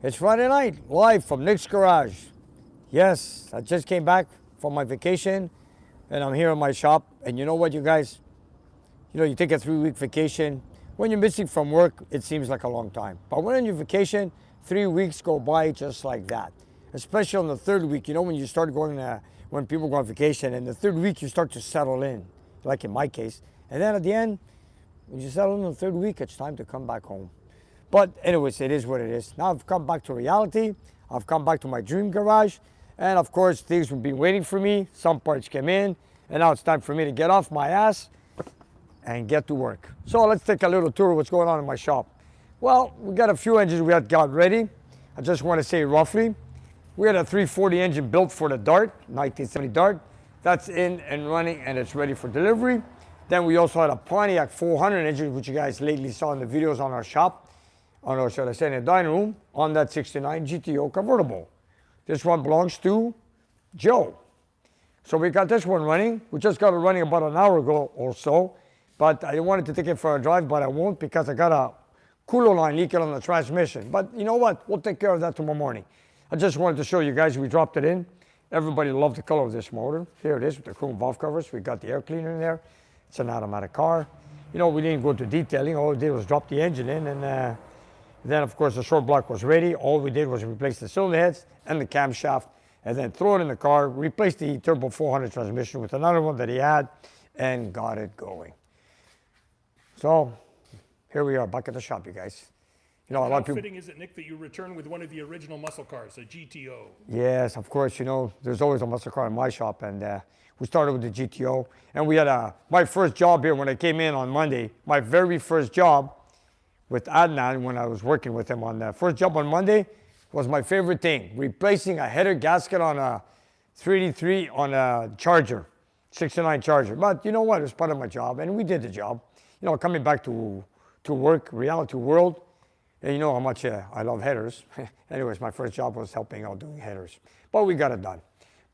It's Friday night, live from Nick's Garage. Yes, I just came back from my vacation and I'm here in my shop. And you know what, you guys? You know, you take a 3-week vacation. When you're missing from work, it seems like a long time. But when on your vacation, 3 weeks go by just like that. Especially on the third week, you know, when you start going, when people go on vacation, and the third week you start to settle in, like in my case. And then at the end, when you settle in the third week, it's time to come back home. But anyways, it is what it is. Now I've come back to reality. I've come back to my dream garage. And of course, things will be waiting for me. Some parts came in. And now it's time for me to get off my ass and get to work. So let's take a little tour of what's going on in my shop. Well, we got a few engines we had got ready. I just want to say roughly. We had a 340 engine built for the Dart, 1970 Dart. That's in and running and it's ready for delivery. Then we also had a Pontiac 400 engine, which you guys lately saw in the videos on our shop. Or should I say in the dining room, on that 69 GTO convertible. This one belongs to Joe. So we got this one running. We just got it running about an hour ago or so, but I wanted to take it for a drive, but I won't because I got a cooler line leaking on the transmission. But you know what? We'll take care of that tomorrow morning. I just wanted to show you guys, we dropped it in. Everybody loved the color of this motor. Here it is with the chrome valve covers. We got the air cleaner in there. It's an automatic car. You know, we didn't go into detailing. All we did was drop the engine in and then, of course, the short block was ready. All we did was replace the cylinder heads and the camshaft, and then throw it in the car, replace the Turbo 400 transmission with another one that he had, and got it going. So, here we are, back at the shop, you guys. You know, a lot of people... How fitting is it, Nick, that you return with one of the original muscle cars, a GTO? Yes, of course, you know, there's always a muscle car in my shop, and we started with the GTO. And we had my first job here when I came in on Monday, my very first job, with Adnan when I was working with him on the first job on Monday was my favorite thing, replacing a header gasket on a 383 on a Charger, 69 Charger. But you know what, it was part of my job and we did the job. You know, coming back to work, reality world, and you know how much I love headers. Anyways, my first job was helping out doing headers, but we got it done.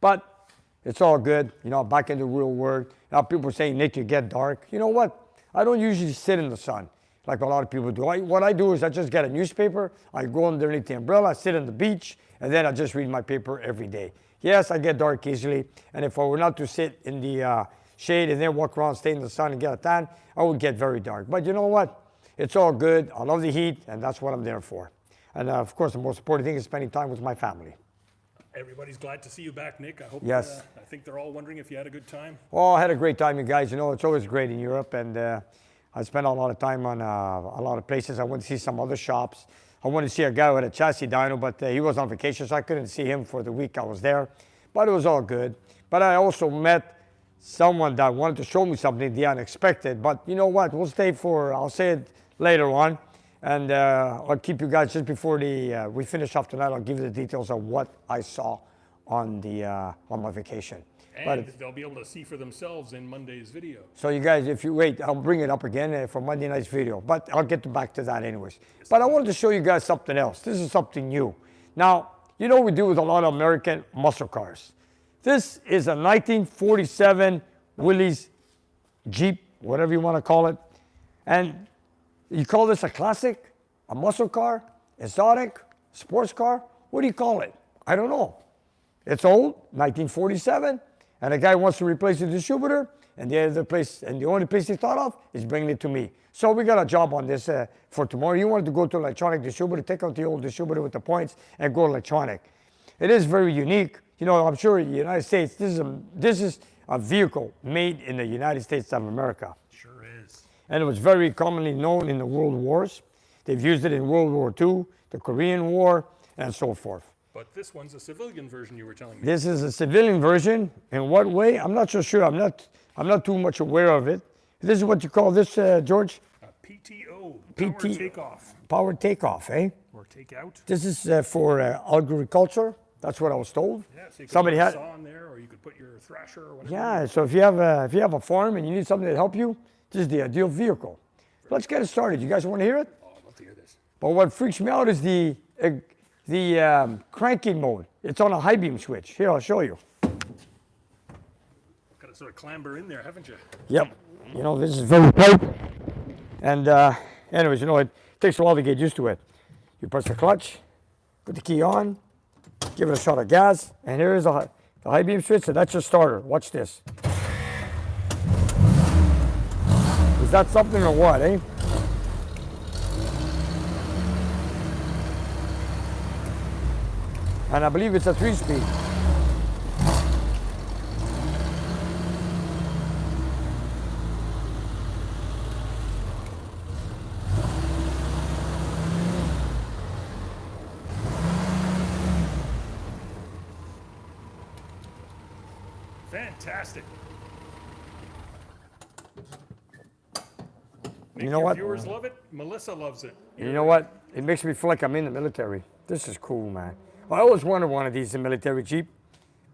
But it's all good, you know, back in the real world. Now people are saying, Nick, you get dark. You know what, I don't usually sit in the sun like a lot of people do. What I do is I just get a newspaper, I go underneath the umbrella, sit on the beach, and then I just read my paper every day. Yes, I get dark easily, and if I were not to sit in the shade and then walk around, stay in the sun and get a tan, I would get very dark. But you know what? It's all good. I love the heat, and that's what I'm there for. And of course, the most important thing is spending time with my family. Everybody's glad to see you back, Nick. I hope. Yes. I think they're all wondering if you had a good time. Oh, I had a great time, you guys. You know, it's always great in Europe, and I spent a lot of time on a lot of places. I went to see some other shops. I wanted to see a guy with a chassis dyno, but he was on vacation, so I couldn't see him for the week I was there. But it was all good. But I also met someone that wanted to show me something, the unexpected. But you know what? We'll stay for, I'll say it later on. And I'll keep you guys just before we finish off tonight. I'll give you the details of what I saw on my vacation. And they'll be able to see for themselves in Monday's video. So you guys, if you wait, I'll bring it up again for Monday night's video. But I'll get back to that anyways. But I wanted to show you guys something else. This is something new. Now, you know we do with a lot of American muscle cars. This is a 1947 Willys Jeep, whatever you want to call it. And you call this a classic, a muscle car, exotic, sports car? What do you call it? I don't know. It's old, 1947. And a guy wants to replace the distributor, and the only place he thought of is bringing it to me. So we got a job on this for tomorrow. You wanted to go to electronic distributor, take out the old distributor with the points, and go electronic. It is very unique. You know, I'm sure in the United States, this is a vehicle made in the United States of America. Sure is. And it was very commonly known in the world wars. They've used it in World War II, the Korean War, and so forth. But this one's a civilian version you were telling me. This is a civilian version. In what way? I'm not so sure. I'm not too much aware of it. This is what you call this, George? PTO, power takeoff. Power takeoff, eh? Or takeout. This is for agriculture. That's what I was told. Yeah, so you could Somebody put a had saw in there, or you could put your thrasher or whatever. Yeah, so if you have a farm and you need something to help you, this is the ideal vehicle. Let's get it started. You guys want to hear it? Oh, I'd love to hear this. But what freaks me out is the cranking mode. It's on a high beam switch. Here, I'll show you. Got to sort of clamber in there, haven't you? Yep. You know, this is very tight. And anyways, you know, it takes a while to get used to it. You press the clutch, Put the key on, give it a shot of gas, and here is the high beam switch, so that's your starter. Watch this. Is that something or what, eh? And I believe it's a 3-speed. Fantastic. You know what? Viewers love it. Melissa loves it. You know what? It makes me feel like I'm in the military. This is cool, man. I always wanted one of these in military Jeep,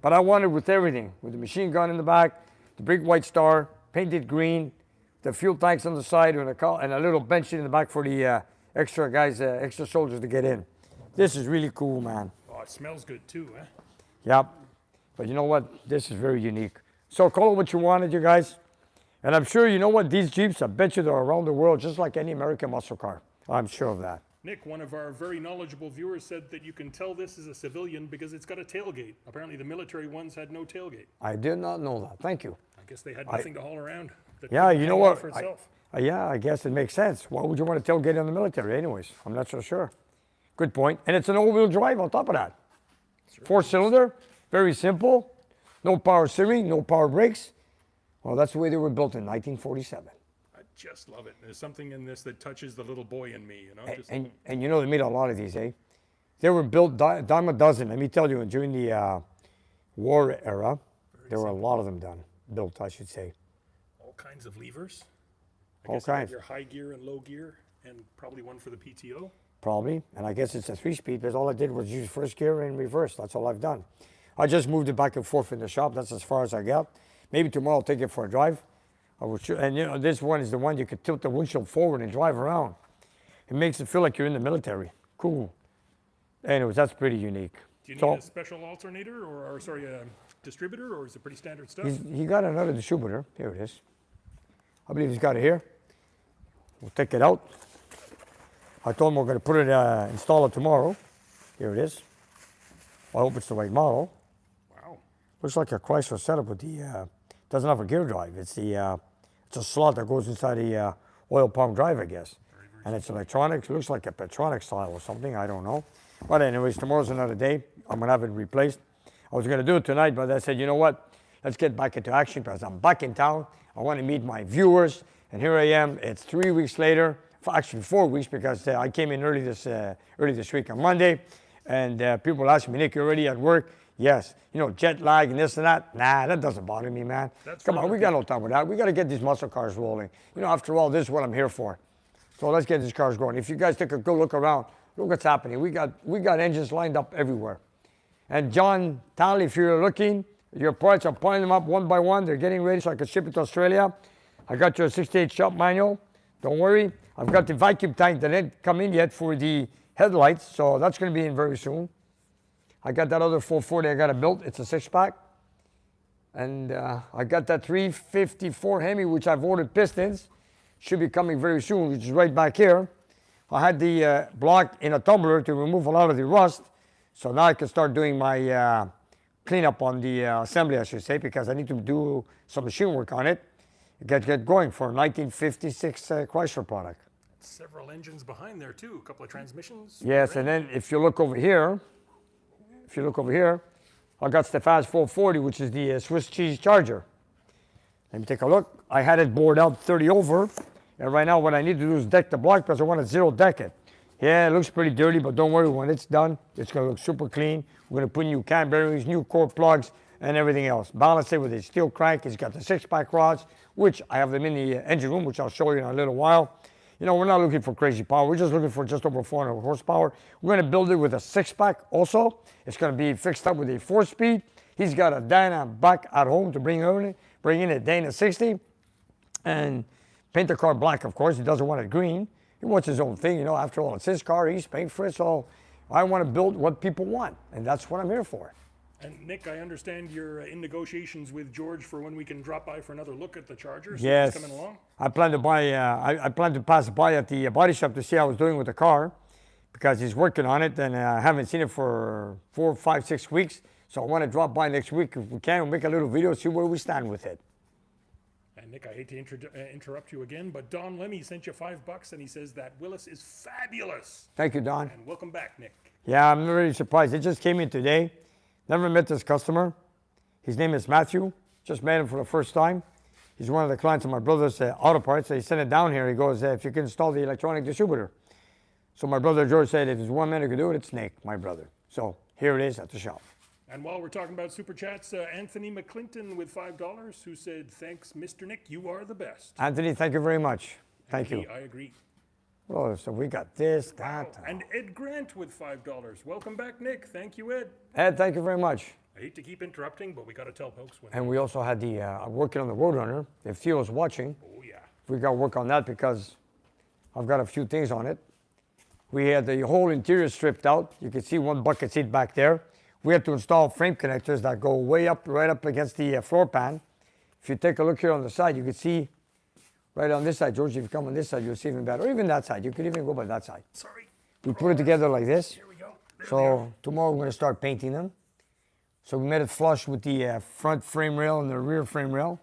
but I wanted with everything, with the machine gun in the back, the big white star, painted green, the fuel tanks on the side, and a little bench in the back for the extra guys, extra soldiers to get in. This is really cool, man. Oh, it smells good too, eh? Yep. But you know what? This is very unique. So call it what you wanted, you guys. And I'm sure you know what? These Jeeps, I bet you they're around the world just like any American muscle car. I'm sure of that. Nick, one of our very knowledgeable viewers said that you can tell this is a civilian because it's got a tailgate. Apparently the military ones had no tailgate. I did not know that. Thank you. I guess they had nothing to haul around. Yeah, you know what? For itself. Yeah, I guess it makes sense. Why would you want to tailgate in the military anyways? I'm not so sure. Good point. And it's an all-wheel drive on top of that. Sure. 4-cylinder, very simple. No power steering, no power brakes. Well, that's the way they were built in 1947. I just love it. There's something in this that touches the little boy in me, you know. And you know, they made a lot of these, eh? They were built dime a dozen. Let me tell you, during the war era, there were a lot of them built, I should say. All kinds of levers. All kinds. Your high gear and low gear, and probably one for the PTO. Probably, and I guess it's a 3-speed because all I did was use first gear and reverse. That's all I've done. I just moved it back and forth in the shop. That's as far as I got. Maybe tomorrow I'll take it for a drive. And you know, this one is the one you could tilt the windshield forward and drive around. It makes it feel like you're in the military. Cool. Anyways, that's pretty unique. Do you need a special alternator or sorry, a distributor, or is it pretty standard stuff? He got another distributor. Here it is. I believe he's got it here. We'll take it out. I told him we're going to put it, install it tomorrow. Here it is. I hope it's the right model. Wow. Looks like a Chrysler setup with the, doesn't have a gear drive. It's the, it's a slot that goes inside the oil pump drive, I guess. And it's electronics. It looks like a Petronic style or something. I don't know. But anyways, tomorrow's another day. I'm going to have it replaced. I was going to do it tonight, but I said, you know what? Let's get back into action because I'm back in town. I want to meet my viewers. And here I am. It's 3 weeks later. Actually 4 weeks because I came in early this week on Monday. And people ask me, Nick, you're already at work? Yes. You know, jet lag and this and that. Nah, that doesn't bother me, man. Come on, we got no time with that. We got to get these muscle cars rolling. You know, after all, this is what I'm here for. So let's get these cars going. If you guys take a good look around, look what's happening. We got engines lined up everywhere. And John Talley, if you're looking, your parts, I'm pulling them up one by one. They're getting ready so I can ship it to Australia. I got your 68 shop manual. Don't worry. I've got the vacuum tank that didn't come in yet for the headlights, so that's going to be in very soon. I got that other 440 I got it built. It's a 6-pack. And I got that 354 Hemi, which I've ordered pistons. Should be coming very soon, which is right back here. I had the block in a tumbler to remove a lot of the rust. So now I can start doing my cleanup on the assembly, I should say, because I need to do some machine work on it. Get going for a 1956 Chrysler product. Several engines behind there too, a couple of transmissions. Yes, and then if you look over here, I got Stefan's 440, which is the Swiss cheese charger. Let me take a look. I had it bored out 30 over, and right now what I need to do is deck the block because I want to zero deck it. Yeah, it looks pretty dirty, but don't worry, when it's done, it's going to look super clean. We're going to put new cam bearings, new core plugs, and everything else. Balance it with a steel crank. It's got the 6-pack rods, which I have them in the engine room, which I'll show you in a little while. You know, we're not looking for crazy power. We're just looking for just over 400 horsepower. We're going to build it with a 6-pack also. It's going to be fixed up with a 4-speed. He's got a Dyna back at home to bring in a Dana 60. And paint the car black, of course. He doesn't want it green. He wants his own thing. You know, after all, it's his car. He's paying for it. So I want to build what people want. And that's what I'm here for. And Nick, I understand you're in negotiations with George for when we can drop by for another look at the Charger. So yes, coming along. I plan to buy. I plan to pass by at the body shop to see how I was doing with the car, because he's working on it, and I haven't seen it for 4, 5, 6 weeks. So I want to drop by next week if we can. We'll make a little video, see where we stand with it. And Nick, I hate to interrupt you again, but Don Lemmy sent you $5 and he says that Willys is fabulous. Thank you, Don. And welcome back, Nick. Yeah, I'm really surprised. It just came in today. Never met this customer. His name is Matthew. Just met him for the first time. He's one of the clients of my brother's auto parts. So he sent it down here. He goes, if you can install the electronic distributor. So my brother George said, if there's one man who can do it, it's Nick, my brother. So here it is at the shop. And while we're talking about Super Chats, Anthony McClinton with $5 who said, thanks, Mr. Nick, you are the best. Anthony, thank you very much. Thank you. I agree. Oh, so we got this, that. Wow. And Ed Grant with $5. Welcome back, Nick. Thank you, Ed. Ed, thank you very much. I hate to keep interrupting, but we got to tell folks when. And we also had the working on the Roadrunner. If Theo's watching, Oh, yeah. we got to work on that because I've got a few things on it. We had the whole interior stripped out. You can see one bucket seat back there. We had to install frame connectors that go way up, right up against the floor pan. If you take a look here on the side, you can see right on this side, George, if you come on this side, you'll see even better. Or even that side. You could even go by that side. Sorry. We put it together like this. Here we go. There they are. So tomorrow we're going to start painting them. So we made it flush with the front frame rail and the rear frame rail.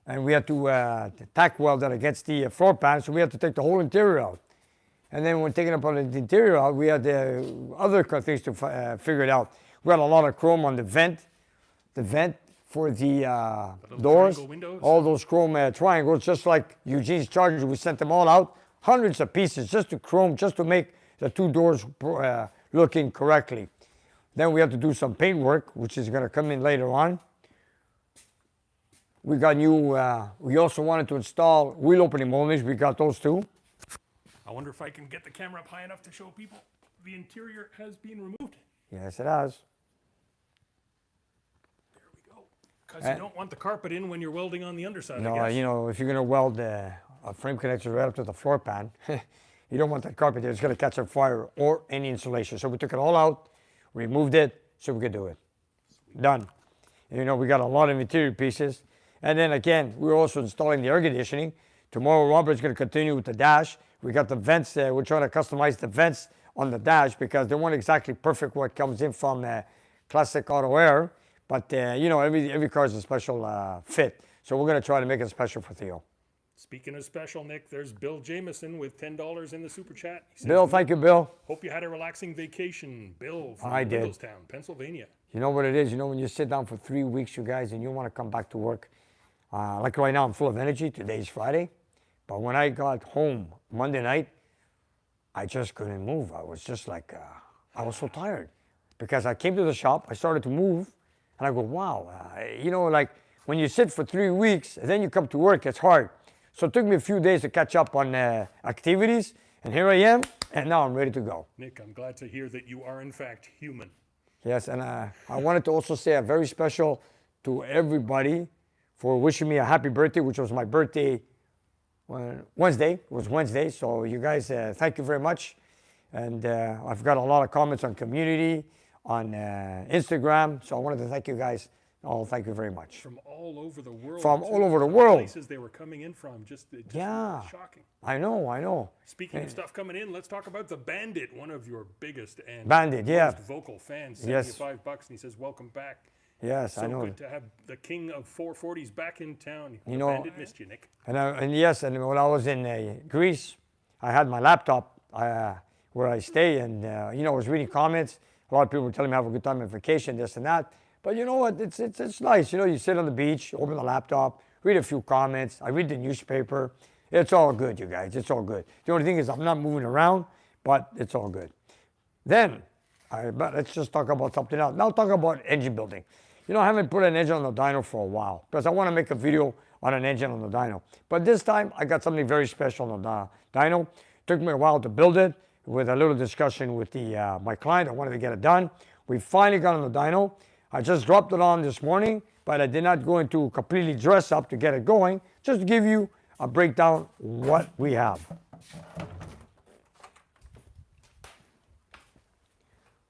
And we had to tack weld that against the floor pan. So we had to take the whole interior out. And then when taking up on the interior out, we had other things to figure it out. We had a lot of chrome on the vent for the doors. All those chrome triangles, just like Eugene's Charger. We sent them all out, hundreds of pieces just to chrome, just to make the two doors looking correctly. Then we have to do some paint work, which is going to come in later on. We got new, we also wanted to install wheel opening moldings. We got those too. I wonder if I can get the camera up high enough to show people the interior has been removed. Yes, it has. There we go. Because you don't want the carpet in when you're welding on the underside, No, I guess. you know, if you're going to weld a frame connector right up to the floor pan, you don't want that carpet there. It's going to catch on fire or any insulation. So we took it all out, removed it, so we could do it. Sweet. Done. And, you know, we got a lot of interior pieces. And then again, we're also installing the air conditioning. Tomorrow, Robert's going to continue with the dash. We got the vents. We're trying to customize the vents on the dash because they weren't exactly perfect what comes in from classic auto air. But, you know, every car is a special fit. So we're going to try to make it special for Theo. Speaking of special, Nick, there's Bill Jameson with $10 in the Super Chat. He says, Bill, thank you, Bill. Hope you had a relaxing vacation. Bill from I did. Middletown, Pennsylvania. You know what it is? You know when you sit down for 3 weeks, you guys, and you want to come back to work. Like right now, I'm full of energy. Today's Friday. But when I got home Monday night, I just couldn't move. I was just like, I was so tired. Because I came to the shop, I started to move, and I go, wow. You know, like when you sit for 3 weeks, and then you come to work, it's hard. So it took me a few days to catch up on activities, and here I am, and now I'm ready to go. Nick, I'm glad to hear that you are in fact human. Yes, and I wanted to also say a very special to everybody for wishing me a happy birthday, which was my birthday Wednesday. It was Wednesday, so you guys, thank you very much. And I've got a lot of comments on community, on Instagram, so I wanted to thank you guys. Oh, thank you very much. From all over the world. From all over the world. Places they were coming in from, just yeah, shocking. I know. Speaking of stuff coming in, let's talk about the Bandit, one of your biggest and Bandit, most vocal fans. Sending yes. you $5 and he says, welcome back. Yes, so I know. Good to have the king of 440s back in town. You know, Bandit missed you, Nick. And yes, and when I was in Greece, I had my laptop where I stay, and you know, I was reading comments. A lot of people were telling me have a good time on vacation, this and that. But you know what? It's nice. You know, you sit on the beach, open the laptop, read a few comments. I read the newspaper. It's all good, you guys. It's all good. The only thing is I'm not moving around, but it's all good. Then, but let's just talk about something else. Now talk about engine building. You know, I haven't put an engine on the dyno for a while because I want to make a video on an engine on the dyno. But this time, I got something very special on the dyno. It took me a while to build it with a little discussion with my client. I wanted to get it done. We finally got on the dyno. I just dropped it on this morning, but I did not go into completely dress up to get it going, just to give you a breakdown what we have.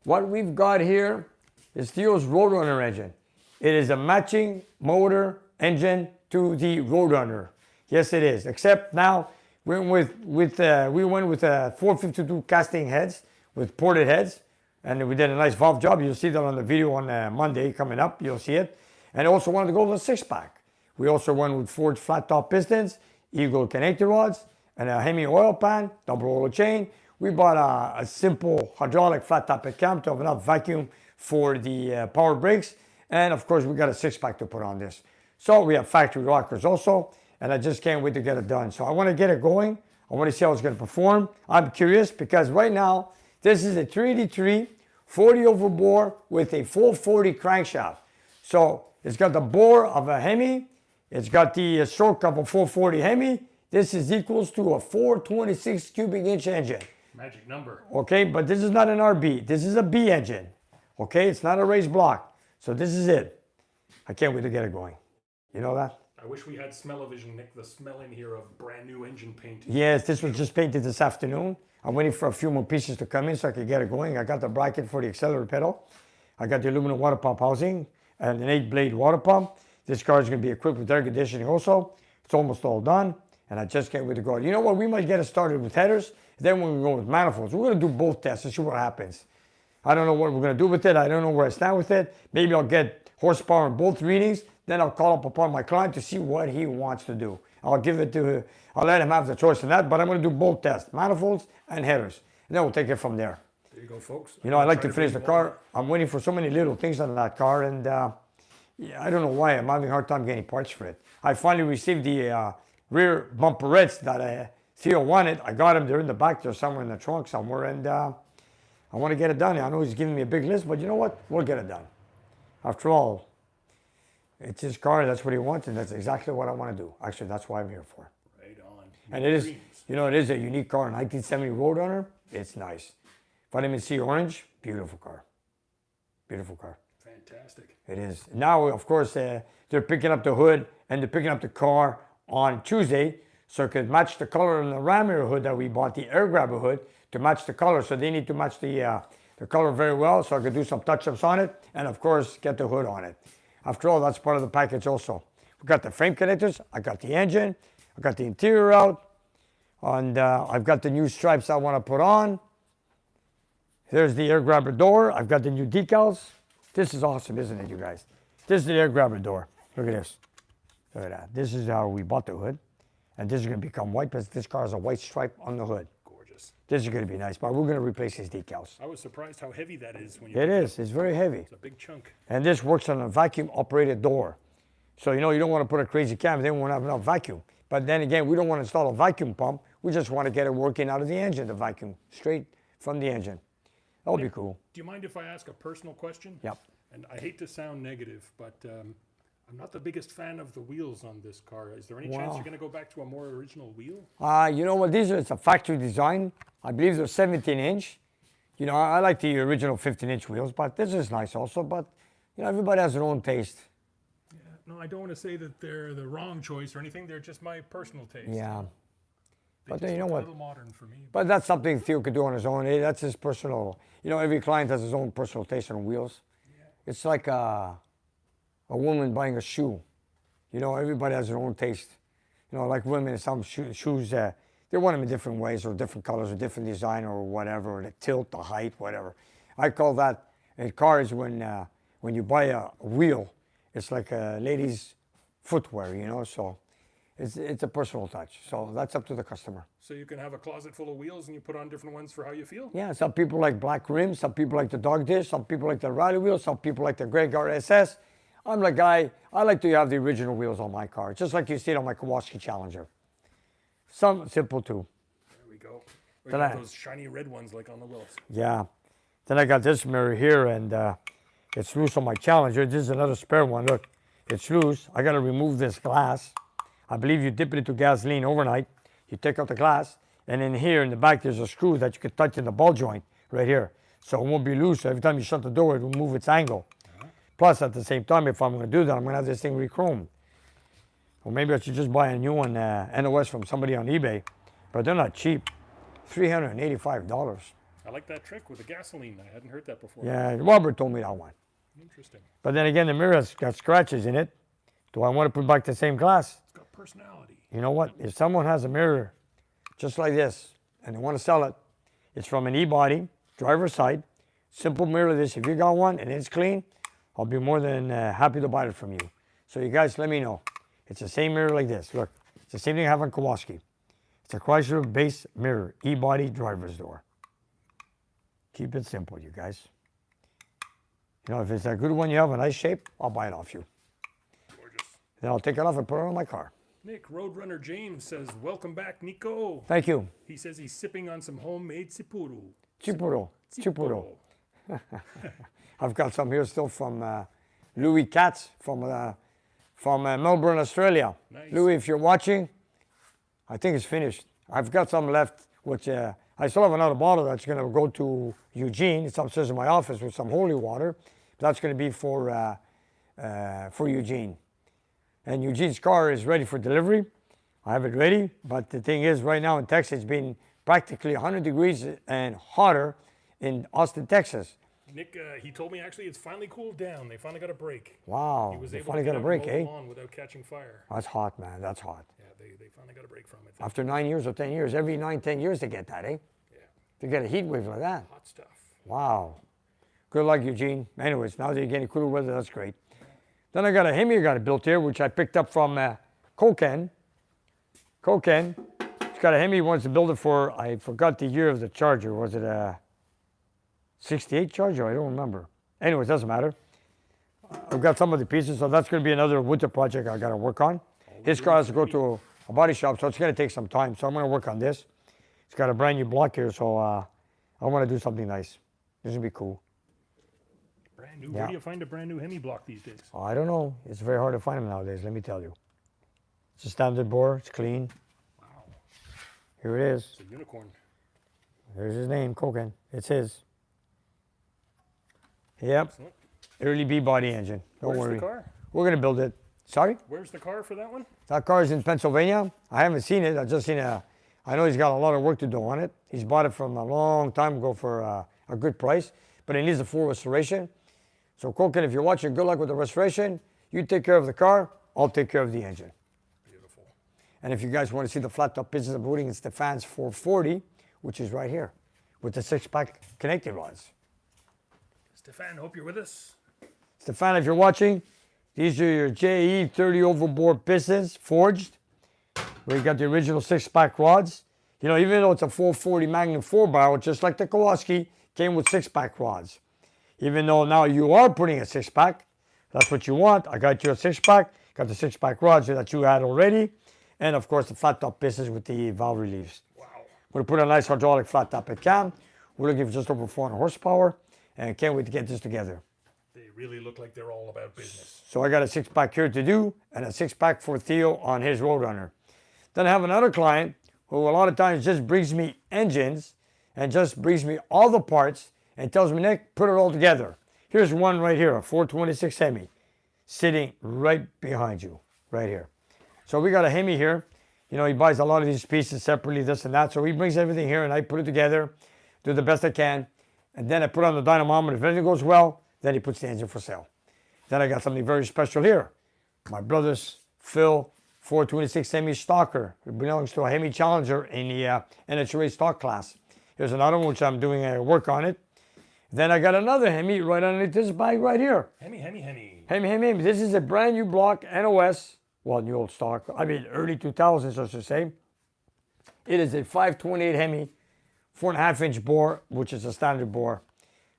What we've got here is Theo's Roadrunner engine. It is a matching motor engine to the Roadrunner. Yes, it is, except now we went with 452 casting heads, with ported heads. And we did a nice valve job. You'll see that on the video on Monday coming up. You'll see it. And also wanted to go with a 6-pack. We also went with forged flat top pistons, Eagle connector rods, and a Hemi oil pan, double roller chain. We bought a simple hydraulic flat top cam to have enough vacuum for the power brakes. And of course, we got a 6-pack to put on this. So we have factory rockers also. And I just can't wait to get it done. So I want to get it going. I want to see how it's going to perform. I'm curious because right now, this is a 383 40 over bore with a 440 crankshaft. So it's got the bore of a Hemi. It's got the stroke of a 440 Hemi. This is equals to a 426 cubic inch engine. Magic number. Okay, but this is not an RB. This is a B engine. Okay, it's not a raised block. So this is it. I can't wait to get it going. You know that? I wish we had smell-o-vision, Nick, the smell in here of brand new engine paint. Yes, this was just painted this afternoon. I'm waiting for a few more pieces to come in so I can get it going. I got the bracket for the accelerator pedal. I got the aluminum water pump housing and an 8-blade water pump. This car is going to be equipped with air conditioning also. It's almost all done, and I just can't wait to go. You know what? We might get it started with headers. Then when we go with manifolds, we're going to do both tests and see what happens. I don't know what we're going to do with it. I don't know where I stand with it. Maybe I'll get horsepower in both readings. Then I'll call up upon my client to see what he wants to do. I'll let him have the choice in that, but I'm going to do both tests, manifolds and headers. And then we'll take it from there. There you go, folks. You know, I like to finish the car. I'm waiting for so many little things on that car, and yeah, I don't know why. I'm having a hard time getting parts for it. I finally received the rear bumperettes that Theo wanted. I got them. They're in the back. They're somewhere in the trunk somewhere, and I want to get it done. I know he's giving me a big list, but you know what? We'll get it done. After all, it's his car. That's what he wants, and that's exactly what I want to do. Actually, that's why I'm here for. Right on. And it is, you know, it is a unique car. 1970 Roadrunner. It's nice. Vitamin C orange. Beautiful car. Beautiful car. Fantastic. It is. Now, of course, they're picking up the hood and they're picking up the car on Tuesday, so it could match the color of the ram air hood that we bought, the air grabber hood, to match the color. So they need to match the color very well, so I could do some touch-ups on it, and of course, get the hood on it. After all, that's part of the package also. We got the frame connectors, I got the engine, I got the interior out, and I've got the new stripes I want to put on. There's the air grabber door. I've got the new decals. This is awesome, isn't it, you guys? This is the air grabber door. Look at this. Look at that. This is how we bought the hood. And this is going to become white because this car has a white stripe on the hood. Gorgeous. This is going to be nice, but we're going to replace these decals. I was surprised how heavy that is when you. It is. It's very heavy. It's a big chunk. And this works on a vacuum-operated door. So, you know, you don't want to put a crazy cam. Then we won't have enough vacuum. But then again, we don't want to install a vacuum pump. We just want to get it working out of the engine, the vacuum, straight from the engine. That would be cool. Do you mind if I ask a personal question? Yep. And I hate to sound negative, but I'm not the biggest fan of the wheels on this car. Is there any chance you're going to go back to a more original wheel? You know what? It's a factory design. I believe they're 17-inch. You know, I like the original 15-inch wheels, but this is nice also. But, you know, everybody has their own taste. Yeah. No, I don't want to say that they're the wrong choice or anything. They're just my personal taste. Yeah. But you know what? A little modern for me. But that's something Theo could do on his own. That's his personal. You know, every client has his own personal taste on wheels. Yeah. It's like a woman buying a shoe. You know, everybody has their own taste. You know, like women, some shoes, they want them in different ways or different colors or different design or whatever, or the tilt, the height, whatever. I call that in cars when you buy a wheel, it's like a lady's footwear, you know, so it's a personal touch. So that's up to the customer. So you can have a closet full of wheels and you put on different ones for how you feel? Yeah, some people like black rims, some people like the dog dish, some people like the rally wheels, some people like the Greg RSS. I'm the guy, I like to have the original wheels on my car, just like you see it on my Kawasaki Challenger. Some simple too. There we go. We got those shiny red ones like on the wheels. Yeah. Then I got this mirror here, and it's loose on my Challenger. This is another spare one. Look, it's loose. I got to remove this glass. I believe you dip it into gasoline overnight. You take out the glass, and in here in the back, there's a screw that you can touch in the ball joint right here. So it won't be loose. So every time you shut the door, it will move its angle. Plus, at the same time, if I'm going to do that, I'm going to have this thing re-chromed. Or maybe I should just buy a new one, NOS from somebody on eBay. But they're not cheap. $385. I like that trick with the gasoline. I hadn't heard that before. Yeah, Robert told me that one. Interesting. But then again, the mirror has got scratches in it. Do I want to put back the same glass? It's got personality. You know what? If someone has a mirror just like this and they want to sell it, it's from an e-body, driver's side. Simple mirror this. If you got one and it's clean, I'll be more than happy to buy it from you. So you guys let me know. It's the same mirror like this. Look, it's the same thing I have on Kowalski. It's a Chrysler base mirror, E-body driver's door. Keep it simple, you guys. You know, if it's a good one you have, a nice shape, I'll buy it off you. Gorgeous. Then I'll take it off and put it on my car. Nick, Roadrunner James says, welcome back, Nico. Thank you. He says he's sipping on some homemade sipuru. Chipuro. I've got some here still from Louis Katz from Melbourne, Australia. Nice. Louis, if you're watching, I think it's finished. I've got some left, which I still have another bottle that's going to go to Eugene. It's upstairs in my office with some holy water. That's going to be for Eugene. And Eugene's car is ready for delivery. I have it ready, but the thing is, right now in Texas, it's been practically 100 degrees and hotter in Austin, Texas. Nick, he told me actually it's finally cooled down. They finally got a break. Wow, He was they able finally to got a break, mow eh? the lawn without catching fire. That's hot, man. That's hot. Yeah, they finally got a break from it. After 9 years or 10 years, every 9, 10 years they get that, eh? Yeah, To get a heat wave like that. hot stuff. Wow. Good luck, Eugene. Anyways, now that you're getting cooler weather, that's great. Then I got a Hemi I got it built here, which I picked up from Koken. Koken. He's got a Hemi he wants to build it for, I forgot the year of the Charger. Was it a 68 Charger? I don't remember. Anyways, doesn't matter. I've got some of the pieces, so that's going to be another winter project I got to work on. His car has to go to a body shop, so it's going to take some time. So I'm going to work on this. It's got a brand new block here, so I want to do something nice. This is going to be cool. Brand new. Where do you find a brand new Hemi block these days? Oh, I don't know. It's very hard to find them nowadays, let me tell you. It's a standard bore. It's clean. Wow. Here it is. It's a unicorn. There's his name, Koken. It's his. Yep. Excellent. Early B-body engine. Don't Where's worry. the car? We're going to build it. Sorry? Where's the car for that one? That car is in Pennsylvania. I haven't seen it. I've just seen I know he's got a lot of work to do on it. He's bought it from a long time ago for a good price, but it needs a full restoration. So, Koken, if you're watching, good luck with the restoration. You take care of the car. I'll take care of the engine. Beautiful. And if you guys want to see the flat top pieces I'm putting in Stefan's 440, which is right here, with the 6-pack connecting rods. Stefan, hope you're with us. Stefan, if you're watching, these are your JE 30 overboard pistons, forged, where you got the original 6-pack rods. You know, even though it's a 440 Magnum 4-barrel, just like the Kowalski, came with 6-pack rods. Even though now you are putting a 6-pack, that's what you want. I got you a 6-pack, got the 6-pack rods that you had already, and of course the flat top pistons with the valve reliefs. Wow. We're going to put a nice hydraulic flat top at cam. We're looking for just over 400 horsepower, and can't wait to get this together. They really look like they're all about business. So I got a 6-pack here to do, and a 6-pack for Theo on his Roadrunner. Then I have another client who a lot of times just brings me engines and just brings me all the parts and tells me, Nick, put it all together. Here's one right here, a 426 Hemi, sitting right behind you, right here. So we got a Hemi here. You know, he buys a lot of these pieces separately, this and that. So he brings everything here, and I put it together, do the best I can, and then I put on the dynamometer. If everything goes well, then he puts the engine for sale. Then I got something very special here. My brother's Phil 426 Hemi Stalker. It belongs to a Hemi Challenger in the NHRA stock class. Here's another one which I'm doing work on it. Then I got another Hemi right underneath this bag right here. Hemi. Hemi. This is a brand new block NOS. Well, new old stock. I mean, early 2000s, I should say. It is a 528 Hemi, 4.5-inch bore, which is a standard bore.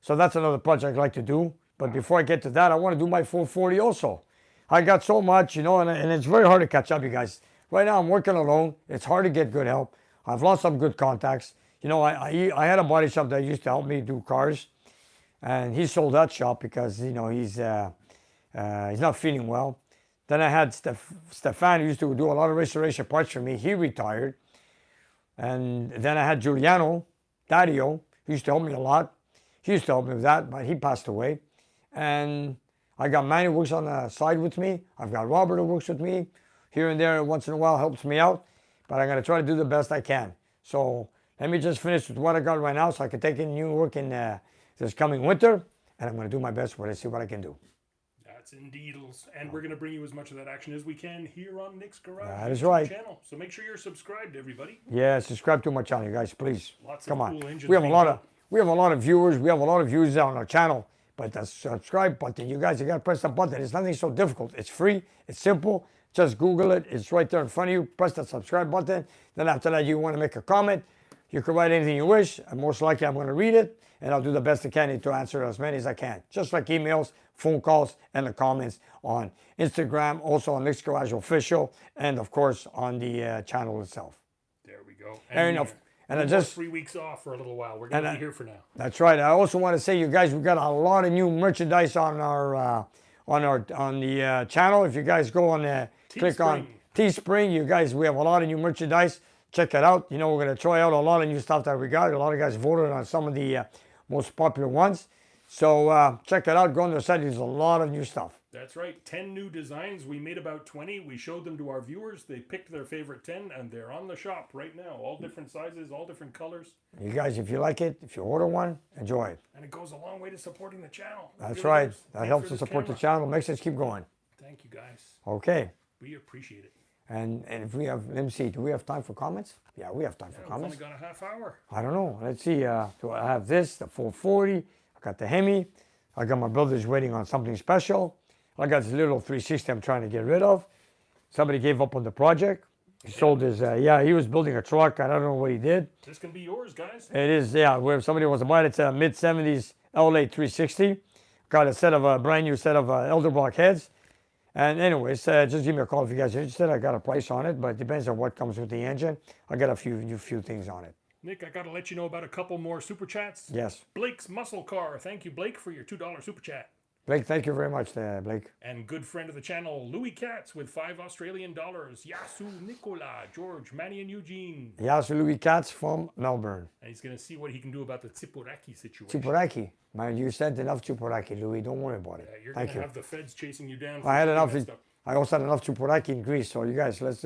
So that's another project I'd like to do. But before I get to that, I want to do my 440 also. I got so much, you know, and it's very hard to catch up, you guys. Right now, I'm working alone. It's hard to get good help. I've lost some good contacts. You know, I had a body shop that used to help me do cars. And he sold that shop because, you know, he's not feeling well. Then I had Stefan, who used to do a lot of restoration parts for me. He retired. And then I had Giuliano, Dario, who used to help me a lot. He used to help me with that, but he passed away. And I got Manny who works on the side with me. I've got Robert who works with me. Here and there, once in a while, helps me out. But I'm going to try to do the best I can. So let me just finish with what I got right now so I can take in new work in this coming winter. And I'm going to do my best with it, see what I can do. That's indeed. And we're going to bring you as much of that action as we can here on Nick's Garage That is right. channel. So make sure you're subscribed, everybody. Yeah, subscribe to my channel, you guys, please. Lots Come of on. cool engines We have a being lot built. of we have a lot of viewers. We have a lot of views on our channel. But the subscribe button, you guys, you got to press the button. It's nothing so difficult. It's free. It's simple. Just Google it. It's right there in front of you. Press the subscribe button. Then after that, you want to make a comment. You can write anything you wish. And most likely, I'm going to read it. And I'll do the best I can to answer as many as I can. Just like emails, phone calls, and the comments on Instagram. Also on Nick's Garage Official. And, of course, on the channel itself. There we go. And I just 3 weeks off for a little while. We're going to be here for now. That's right. I also want to say, you guys, we've got a lot of new merchandise on our on the channel. If you guys go on click on Teespring, you guys, we have a lot of new merchandise. Check it out. You know, we're going to try out a lot of new stuff that we got. A lot of guys voted on some of the most popular ones. So check it out. Go on the site. There's a lot of new stuff. That's right. 10 new designs. We made about 20. We showed them to our viewers. They picked their favorite 10, and they're on the shop right now. All different sizes, all different colors. You guys, if you like it, if you order one, enjoy it. And it goes a long way to supporting the channel. That's right. That helps to support the channel. Makes us keep going. Thank you, guys. Okay. We appreciate it. And if we have, let me see, do we have time for comments? Yeah, we have time for comments. We've only got a half hour. I don't know. Let's see. Do I have this, the 440? I got the Hemi. I got my builders waiting on something special. I got this little 360 I'm trying to get rid of. Somebody gave up on the project. He sold his, he was building a truck. I don't know what he did. This can be yours, guys. It is, yeah. Where somebody wants to buy it, it's a mid-70s LA 360. Got a brand new set of elder block heads. And anyways, just give me a call if you guys are interested. I got a price on it, but it depends on what comes with the engine. I got a few things on it. Nick, I got to let you know about a couple more super chats. Yes. Blake's Muscle Car. Thank you, Blake, for your $2 super chat. Blake, thank you very much, Blake. And good friend of the channel, Louis Katz with $5 Australian. Yasu Nicola, George, Manny, and Eugene. Yasu Louis Katz from Melbourne. And he's going to see what he can do about the Tsuburaki situation. Tsuburaki. Man, you said enough Tsuburaki, Louis. Don't worry about it. You're going to have the feds chasing you down. I had enough. I also had enough Tsuburaki in Greece. So you guys, let's.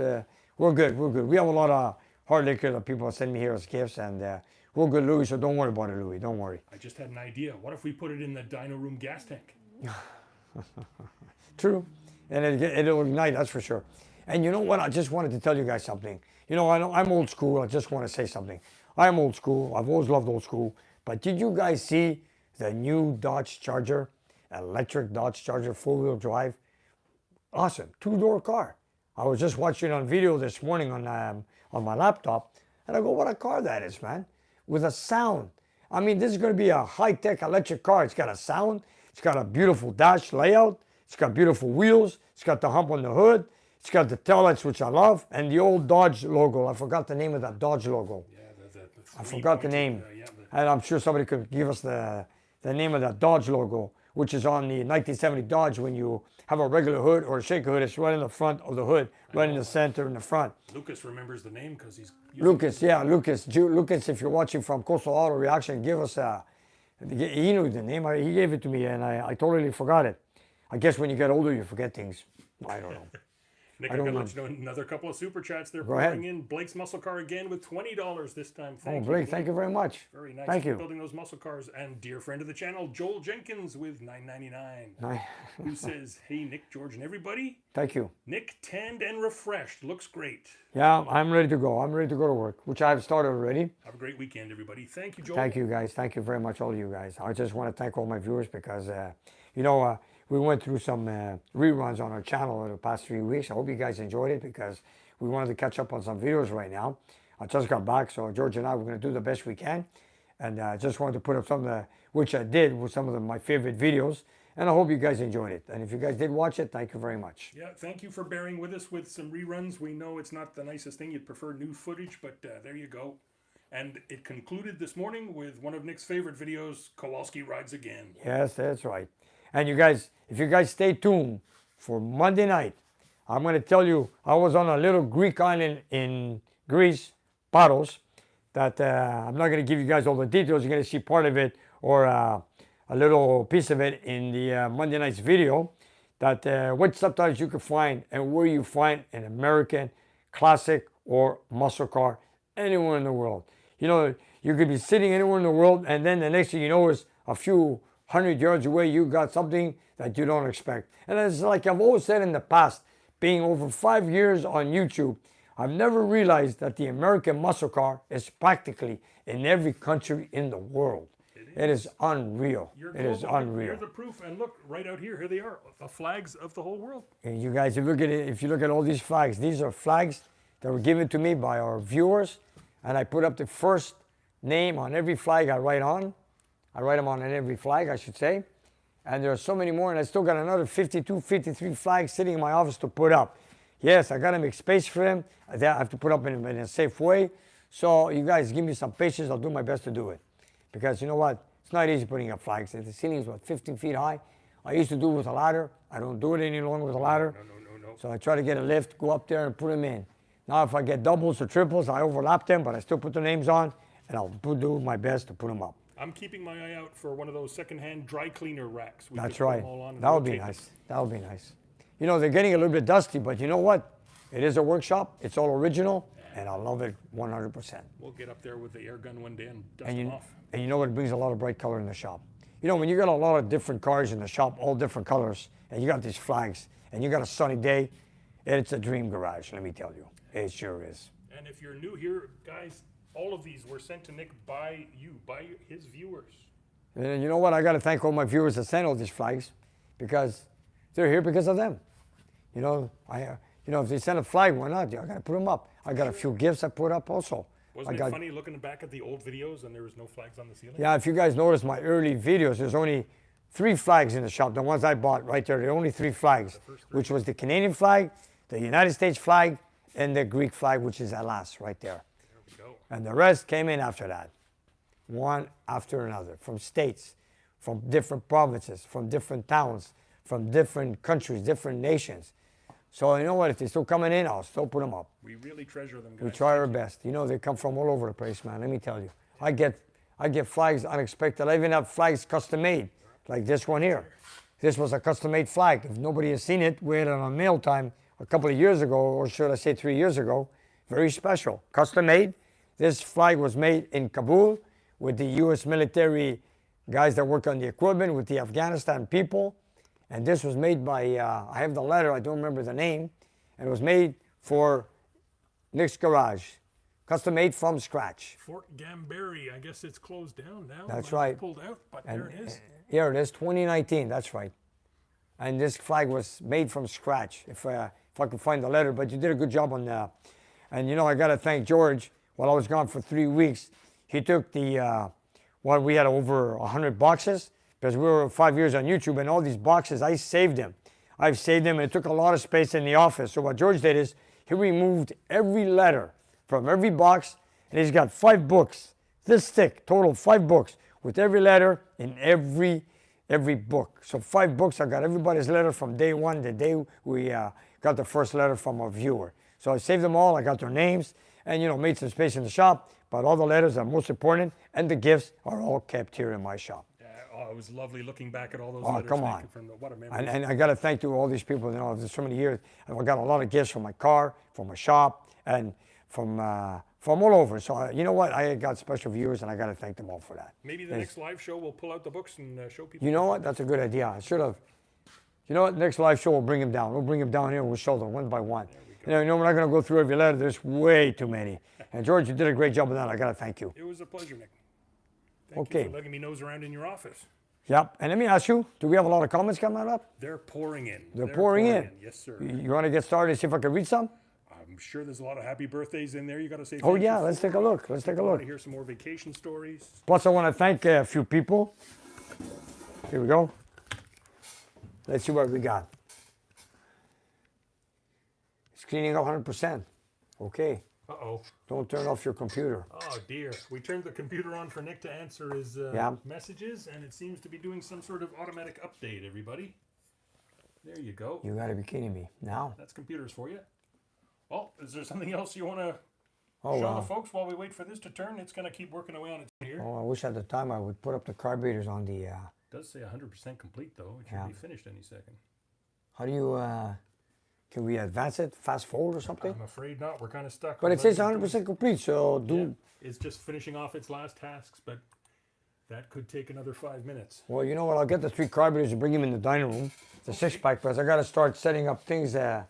We're good. We're good. We have a lot of hard liquor that people send me here as gifts, and we're good, Louis. So don't worry about it, Louis. Don't worry. I just had an idea. What if we put it in the dyno room gas tank? True, and it'll ignite, that's for sure. And you know what? I just wanted to tell you guys something. You know, I'm old school. I just want to say something. I'm old school. I've always loved old school. But did you guys see the new Dodge Charger, electric Dodge Charger, four-wheel drive? Awesome, two-door car. I was just watching it on video this morning on my laptop, and I go, what a car that is, man, with a sound. I mean, this is going to be a high-tech electric car. It's got a sound. It's got a beautiful dash layout. It's got beautiful wheels. It's got the hump on the hood. It's got the taillights, which I love, and the old Dodge logo. I forgot the name of that Dodge logo. Yeah, I forgot the name. And I'm sure somebody could give us the name of that Dodge logo, which is on the 1970 Dodge. When you have a regular hood or a shaker hood, it's right in the front of the hood, right in the center in the front. Lucas remembers the name because he's... Lucas, yeah, Lucas. Lucas, if you're watching from Coastal Auto Reaction, give us a... He knew the name. He gave it to me, and I totally forgot it. I guess when you get older, you forget things. I don't know. Nick, I'm going to let you know another couple of super chats. They're pouring in. Blake's Muscle Car again with $20 this time. Thank you, Blake. Thank you very much. Very nice. Thank you. Building those muscle cars. And dear friend of the channel, Joel Jenkins with $9.99. Who says, hey, Nick, George, and everybody. Thank you. Nick, tanned and refreshed. Looks great. Yeah, I'm ready to go. I'm ready to go to work, which I've started already. Have a great weekend, everybody. Thank you, Joel. Thank you, guys. Thank you very much, all of you guys. I just want to thank all my viewers because, you know, we went through some reruns on our channel over the past 3 weeks. I hope you guys enjoyed it because we wanted to catch up on some videos right now. I just got back, so George and I were going to do the best we can. And I just wanted to put up some of the, which I did with some of my favorite videos. And I hope you guys enjoyed it. And if you guys did watch it, thank you very much. Yeah, thank you for bearing with us with some reruns. We know it's not the nicest thing. You'd prefer new footage, but there you go. And it concluded this morning with one of Nick's favorite videos, Kowalski Rides Again. Yes, that's right. And you guys, if you guys stay tuned for Monday night, I'm going to tell you, I was on a little Greek island in Greece, Paros, that I'm not going to give you guys all the details. You're going to see part of it or a little piece of it in the Monday night's video, that what subtitles you can find and where you find an American classic or muscle car anywhere in the world. You know, you could be sitting anywhere in the world, and then the next thing you know is a few 100 yards away, you got something that you don't expect. And it's like I've always said in the past, being over 5 years on YouTube, I've never realized that the American muscle car is practically in every country in the world. It is unreal. It is unreal. You're the proof. And look, right out here, here they are, the flags of the whole world. And you guys, if you look at all these flags, these are flags that were given to me by our viewers, and I put up the first name on every flag I write on. I write them on every flag, I should say. And there are so many more, and I still got another 52, 53 flags sitting in my office to put up. Yes, I got to make space for them. I have to put up in a safe way. So you guys give me some patience. I'll do my best to do it. Because you know what? It's not easy putting up flags. The ceiling is, 15 feet high? I used to do it with a ladder. I don't do it any longer with a ladder. No. So I try to get a lift, go up there and put them in. Now if I get doubles or triples, I overlap them, but I still put the names on, and I'll do my best to put them up. I'm keeping my eye out for one of those secondhand dry cleaner racks. That's right. That would be nice. That would be nice. You know, they're getting a little bit dusty, but you know what? It is a workshop. It's all original, and I love it 100%. We'll get up there with the air gun one day and dust them off. And you know what? It brings a lot of bright color in the shop. You know, when you got a lot of different cars in the shop, all different colors, and you got these flags, and you got a sunny day, it's a dream garage, let me tell you. It sure is. And if you're new here, guys, all of these were sent to Nick by his viewers. And you know what? I got to thank all my viewers that sent all these flags, because they're here because of them. You know, if they send a flag, why not? I got to put them up. I got a few gifts I put up also. Wasn't it funny looking back at the old videos and there was no flags on the ceiling? Yeah, if you guys notice my early videos, there's only 3 flags in the shop. The ones I bought right there, there are only 3 flags, which was the Canadian flag, the United States flag, and the Greek flag, which is Alas right there. There we go. And the rest came in after that, one after another, from states, from different provinces, from different towns, from different countries, different nations. So you know what? If they're still coming in, I'll still put them up. We really treasure them, guys. We try our best. You know, they come from all over the place, man. Let me tell you. I get flags unexpected. I even have flags custom made, like this one here. This was a custom made flag. If nobody has seen it, we had it on mail time a couple of years ago, or should I say 3 years ago. Very special, custom made. This flag was made in Kabul with the U.S. military guys that work on the equipment, with the Afghanistan people. And this was made by, I have the letter, I don't remember the name. And it was made for Nick's Garage. Custom made from scratch. Fort Gambari, I guess it's closed down now. That's right. Pulled out, but there it is. Here it is, 2019, that's right. And this flag was made from scratch, if I could find the letter. But you did a good job on that. And you know, I got to thank George. While I was gone for 3 weeks, he took the, we had over 100 boxes. Because we were 5 years on YouTube, and all these boxes, I saved them. I've saved them, and it took a lot of space in the office. So what George did is he removed every letter from every box, and he's got 5 books, this thick, total 5 books, with every letter in every book. So 5 books, I got everybody's letter from day one, the day we got the first letter from a viewer. So I saved them all, I got their names, and you know, made some space in the shop, but all the letters are most important, and the gifts are all kept here in my shop. Oh, it was lovely looking back at all those letters. Oh, come on. What a memory. And I got to thank to all these people, you know, there's so many years. And I got a lot of gifts from my car, from my shop, and from all over. So, you know what? I got special viewers, and I got to thank them all for that. Maybe the next live show, we'll pull out the books and show people. You know what? That's a good idea. I should have. You know what? Next live show, we'll bring them down. We'll bring them down here, and we'll show them one by one. You know, we're not going to go through every letter. There's way too many. And, George, you did a great job with that. I got to thank you. It was a pleasure, Nick. Thank you for letting me nose around in your office. Yep. And let me ask you, do we have a lot of comments coming up? They're pouring in. They're pouring in. Yes, sir. You want to get started and see if I can read some? I'm sure there's a lot of happy birthdays in there. You got to say. Oh, yeah. Let's take a look. Let's take a look. I want to hear some more vacation stories. Plus, I want to thank a few people. Here we go. Let's see what we got. It's cleaning up 100%. Okay. Uh-oh. Don't turn off your computer. Oh, dear. We turned the computer on for Nick to answer his messages, and it seems to be doing some sort of automatic update, everybody. There you go. You got to be kidding me. Now? That's computers for you. Oh, is there something else you want to show the folks while we wait for this to turn? It's going to keep working away on it here. Oh, I wish at the time I would put up the carburetors on the... It does say 100% complete, though. It should be finished any second. How do you... Can we advance it, fast forward or something? I'm afraid not. We're kind of stuck. But it says 100% complete, so it's just finishing off its last tasks, but that could take another 5 minutes. Well, you know what? I'll get the 3 carburetors and bring them in the dining room. The 6-pack, because I got to start setting up things. There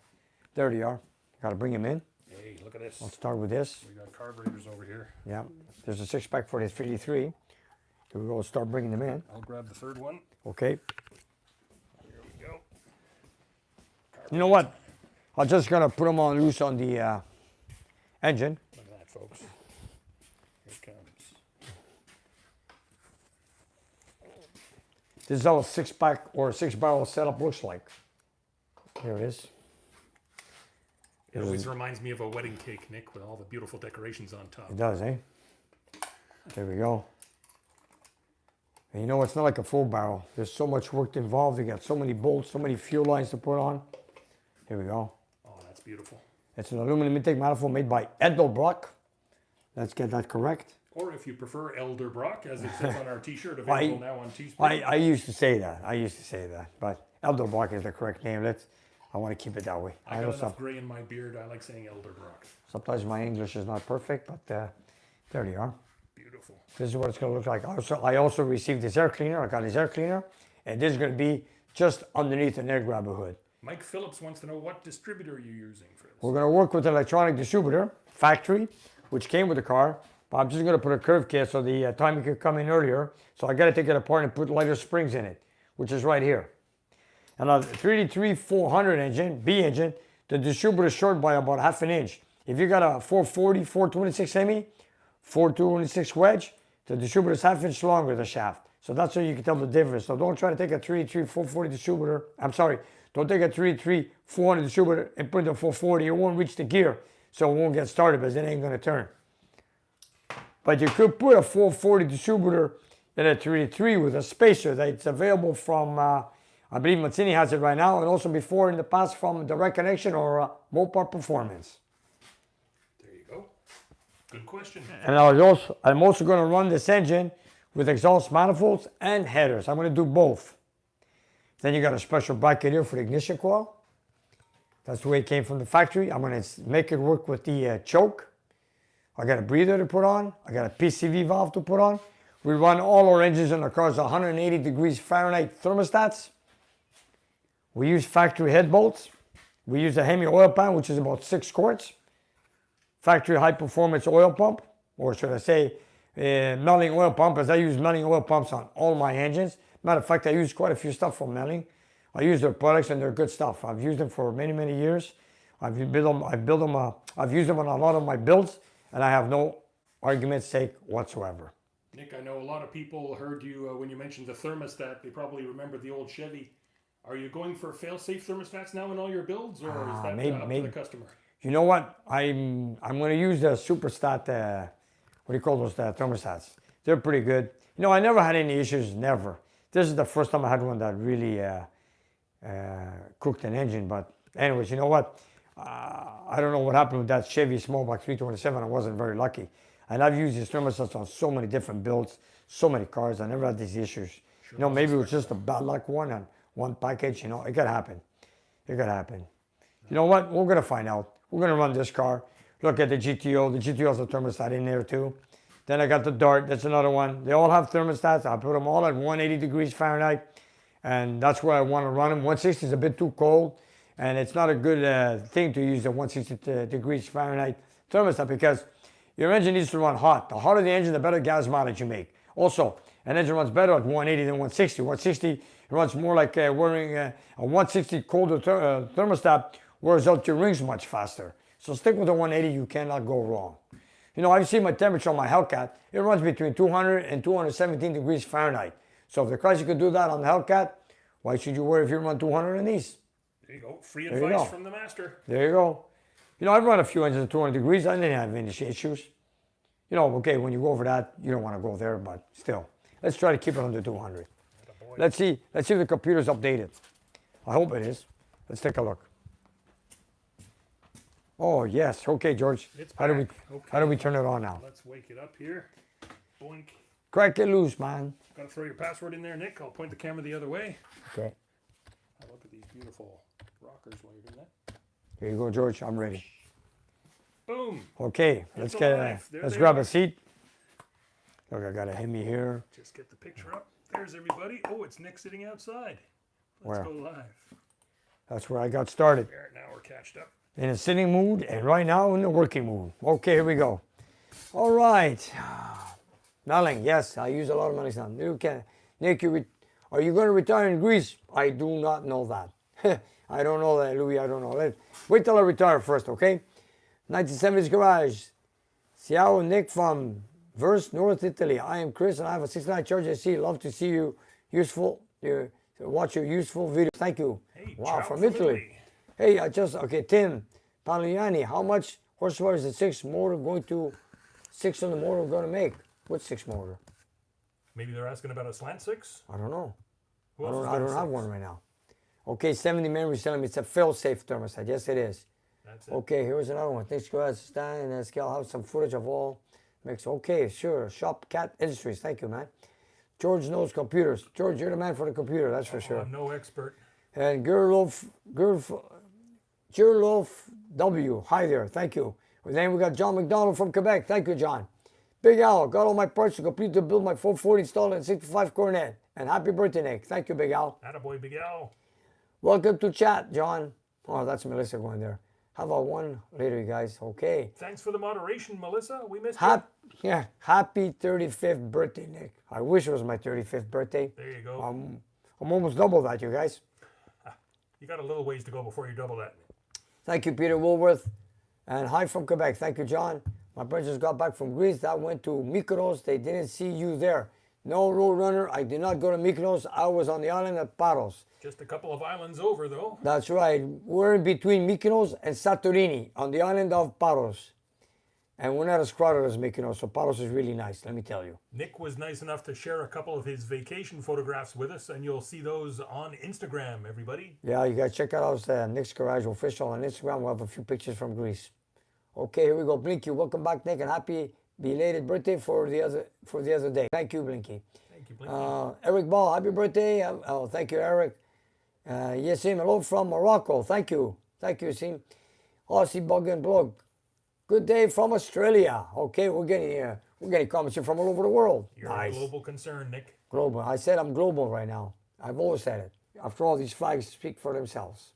they are. Got to bring them in. Hey, look at this. I'll start with this. We got carburetors over here. Yeah. There's a 6-pack for the 3D3. Here we go. Start bringing them in. I'll grab the third one. Okay. Here we go. You know what? I'm just gonna put them on loose on the engine. Look at that, folks. Here it comes. This is how a 6-pack or a 6-barrel setup looks like. Here it is. It always reminds me of a wedding cake, Nick, with all the beautiful decorations on top. It does, eh? There we go. And you know, it's not like a full barrel. There's so much work involved. You got so many bolts, so many fuel lines to put on. Here we go. Oh, that's beautiful. It's an aluminum intake manifold made by Edelbrock. Let's get that correct. Or if you prefer Elderbrock, as it says on our t-shirt, available now on Teespring. I used to say that. But Edelbrock is the correct name. I want to keep it that way. I got enough gray in my beard. I like saying Elderbrock. Sometimes my English is not perfect, but there they are. Beautiful. This is what it's going to look like. I also received this air cleaner. I got his air cleaner, and this is going to be just underneath an air grabber hood. Mike Phillips wants to know what distributor you're using for this. We're going to work with an electronic distributor, factory, which came with the car. But I'm just going to put a curve kit so the timing could come in earlier. So I got to take it apart and put lighter springs in it, which is right here. And a 383-400 engine, B engine, the distributor is short by about ½ an inch. If you got a 440, 426 Hemi, 426 wedge, the distributor is ½ inch longer, the shaft. So that's how you can tell the difference. So don't try to take a 383-440 distributor. I'm sorry, don't take a 383-400 distributor and put it in 440. It won't reach the gear, so it won't get started because it ain't going to turn. But you could put a 440 distributor in a 383 with a spacer that's available from, I believe Mazzini has it right now, and also before in the past from Direct Connection or Mopar Performance. There you go. Good question. And I'm also going to run this engine with exhaust manifolds and headers. I'm going to do both. Then you got a special bracket here for the ignition coil. That's the way it came from the factory. I'm going to make it work with the choke. I got a breather to put on. I got a PCV valve to put on. We run all our engines in the cars 180 degrees Fahrenheit thermostats. We use factory head bolts. We use a Hemi oil pan, which is about 6 quarts. Factory high performance oil pump, or should I say Melling oil pump, as I use Melling oil pumps on all my engines. Matter of fact, I use quite a few stuff from Melling. I use their products and they're good stuff. I've used them for many, many years. I've used them on a lot of my builds, and I have no argument's sake whatsoever. Nick, I know a lot of people heard you when you mentioned the thermostat. They probably remember the old Chevy. Are you going for fail-safe thermostats now in all your builds, or is that up to the customer? You know what? I'm going to use the Superstat, what do you call those thermostats? They're pretty good. You know, I never had any issues, never. This is the first time I had one that really cooked an engine. But anyways, you know what? I don't know what happened with that Chevy Smallback 327. I wasn't very lucky. And I've used these thermostats on so many different builds, so many cars. I never had these issues. Sure, you know, maybe it was just a bad luck one and one package. You know, it could happen. It could happen. You know what? We're going to find out. We're going to run this car. Look at the GTO. The GTO has a thermostat in there too. Then I got the Dart. That's another one. They all have thermostats. I put them all at 180 degrees Fahrenheit. And that's where I want to run them. 160 is a bit too cold. And it's not a good thing to use the 160 degrees Fahrenheit thermostat because your engine needs to run hot. The hotter the engine, the better gas mileage you make. Also, an engine runs better at 180 than 160. 160 runs more like wearing a 160 colder thermostat wears out your rings much faster. So stick with the 180, you cannot go wrong. You know, I've seen my temperature on my Hellcat. It runs between 200 and 217 degrees Fahrenheit. So if the Christ you could do that on the Hellcat, why should you worry if you run 200 in these? There you go. Free advice from the master. There you go. You know, I've run a few engines at 200 degrees. I didn't have any issues. You know, okay, when you go over that, you don't want to go there, but still. Let's try to keep it under 200. Let's see if the computer's updated. I hope it is. Let's take a look. Oh, yes. Okay, George. How do we turn it on now? Let's wake it up here. Boink. Crack it loose, man. Got to throw your password in there, Nick. I'll point the camera the other way. Okay. I'll look at these beautiful rockers while you're doing that. Here you go, George. I'm ready. Boom. Okay. Let's grab a seat. Look, I got a Hemi here. Just get the picture up. There's everybody. Oh, it's Nick sitting outside. Let's go live. That's where I got started. There, now we're catched up. In a sitting mood, and right now in the working mood. Okay, here we go. All right. Darling, yes, I use a lot of money now. Nick, are you going to retire in Greece? I do not know that. I don't know that, Louis. I don't know. Wait till I retire first, okay? 1970s Garage. Ciao, Nick from Verse, North Italy. I am Chris, and I have a 69 Charger SC. Love to see you watch your useful videos. Thank you. Hey, wow, from Italy. Hey, Tim Pagliani, how much horsepower is the 6 on the motor going to make? What 6 motor? Maybe they're asking about a slant 6? I don't know. I don't have one right now. Okay, 70 memories telling me it's a fail-safe thermostat. Yes, it is. That's it. Okay, here's another one. Thanks, guys. Stan and SK. I'll have some footage of all mix. Okay, sure. Shop Cat Industries. Thank you, man. George knows computers. George, you're the man for the computer. That's for sure. I'm no expert. And Gerlof W. Hi there. Thank you. Then we got John McDonald from Quebec. Thank you, John. Big Al. Got all my parts to complete to build my 440 installed and 65 Cornet. And happy birthday, Nick. Thank you, Big Al. Attaboy, Big Al. Welcome to chat, John. Oh, that's Melissa going there. How about one later, you guys? Okay. Thanks for the moderation, Melissa. We missed you. Yeah, happy 35th birthday, Nick. I wish it was my 35th birthday. There you go. I'm almost double that, you guys. You got a little ways to go before you double that. Thank you, Peter Woolworth. And hi from Quebec. Thank you, John. My brother just got back from Greece. That went to Mykonos. They didn't see you there. No, Roadrunner. I did not go to Mykonos. I was on the island of Paros. Just a couple of islands over, though. That's right. We're in between Mykonos and Santorini on the island of Paros. And we're not as crowded as Mykonos, so Paros is really nice, let me tell you. Nick was nice enough to share a couple of his vacation photographs with us, and you'll see those on Instagram, everybody. Yeah, you guys check out Nick's Garage Official on Instagram. We'll have a few pictures from Greece. Okay, here we go. Blinky, welcome back, Nick, and happy belated birthday for the other day. Thank you, Blinky. Thank you, Blinky. Eric Ball, happy birthday. Thank you, Eric. Yasim, hello from Morocco. Thank you. Thank you, Yasim. Aussie Bug and Blog. Good day from Australia. Okay, we're getting comments here from all over the world. You're a global concern, Nick. Global. I said I'm global right now. I've always said it. After all, these flags speak for themselves.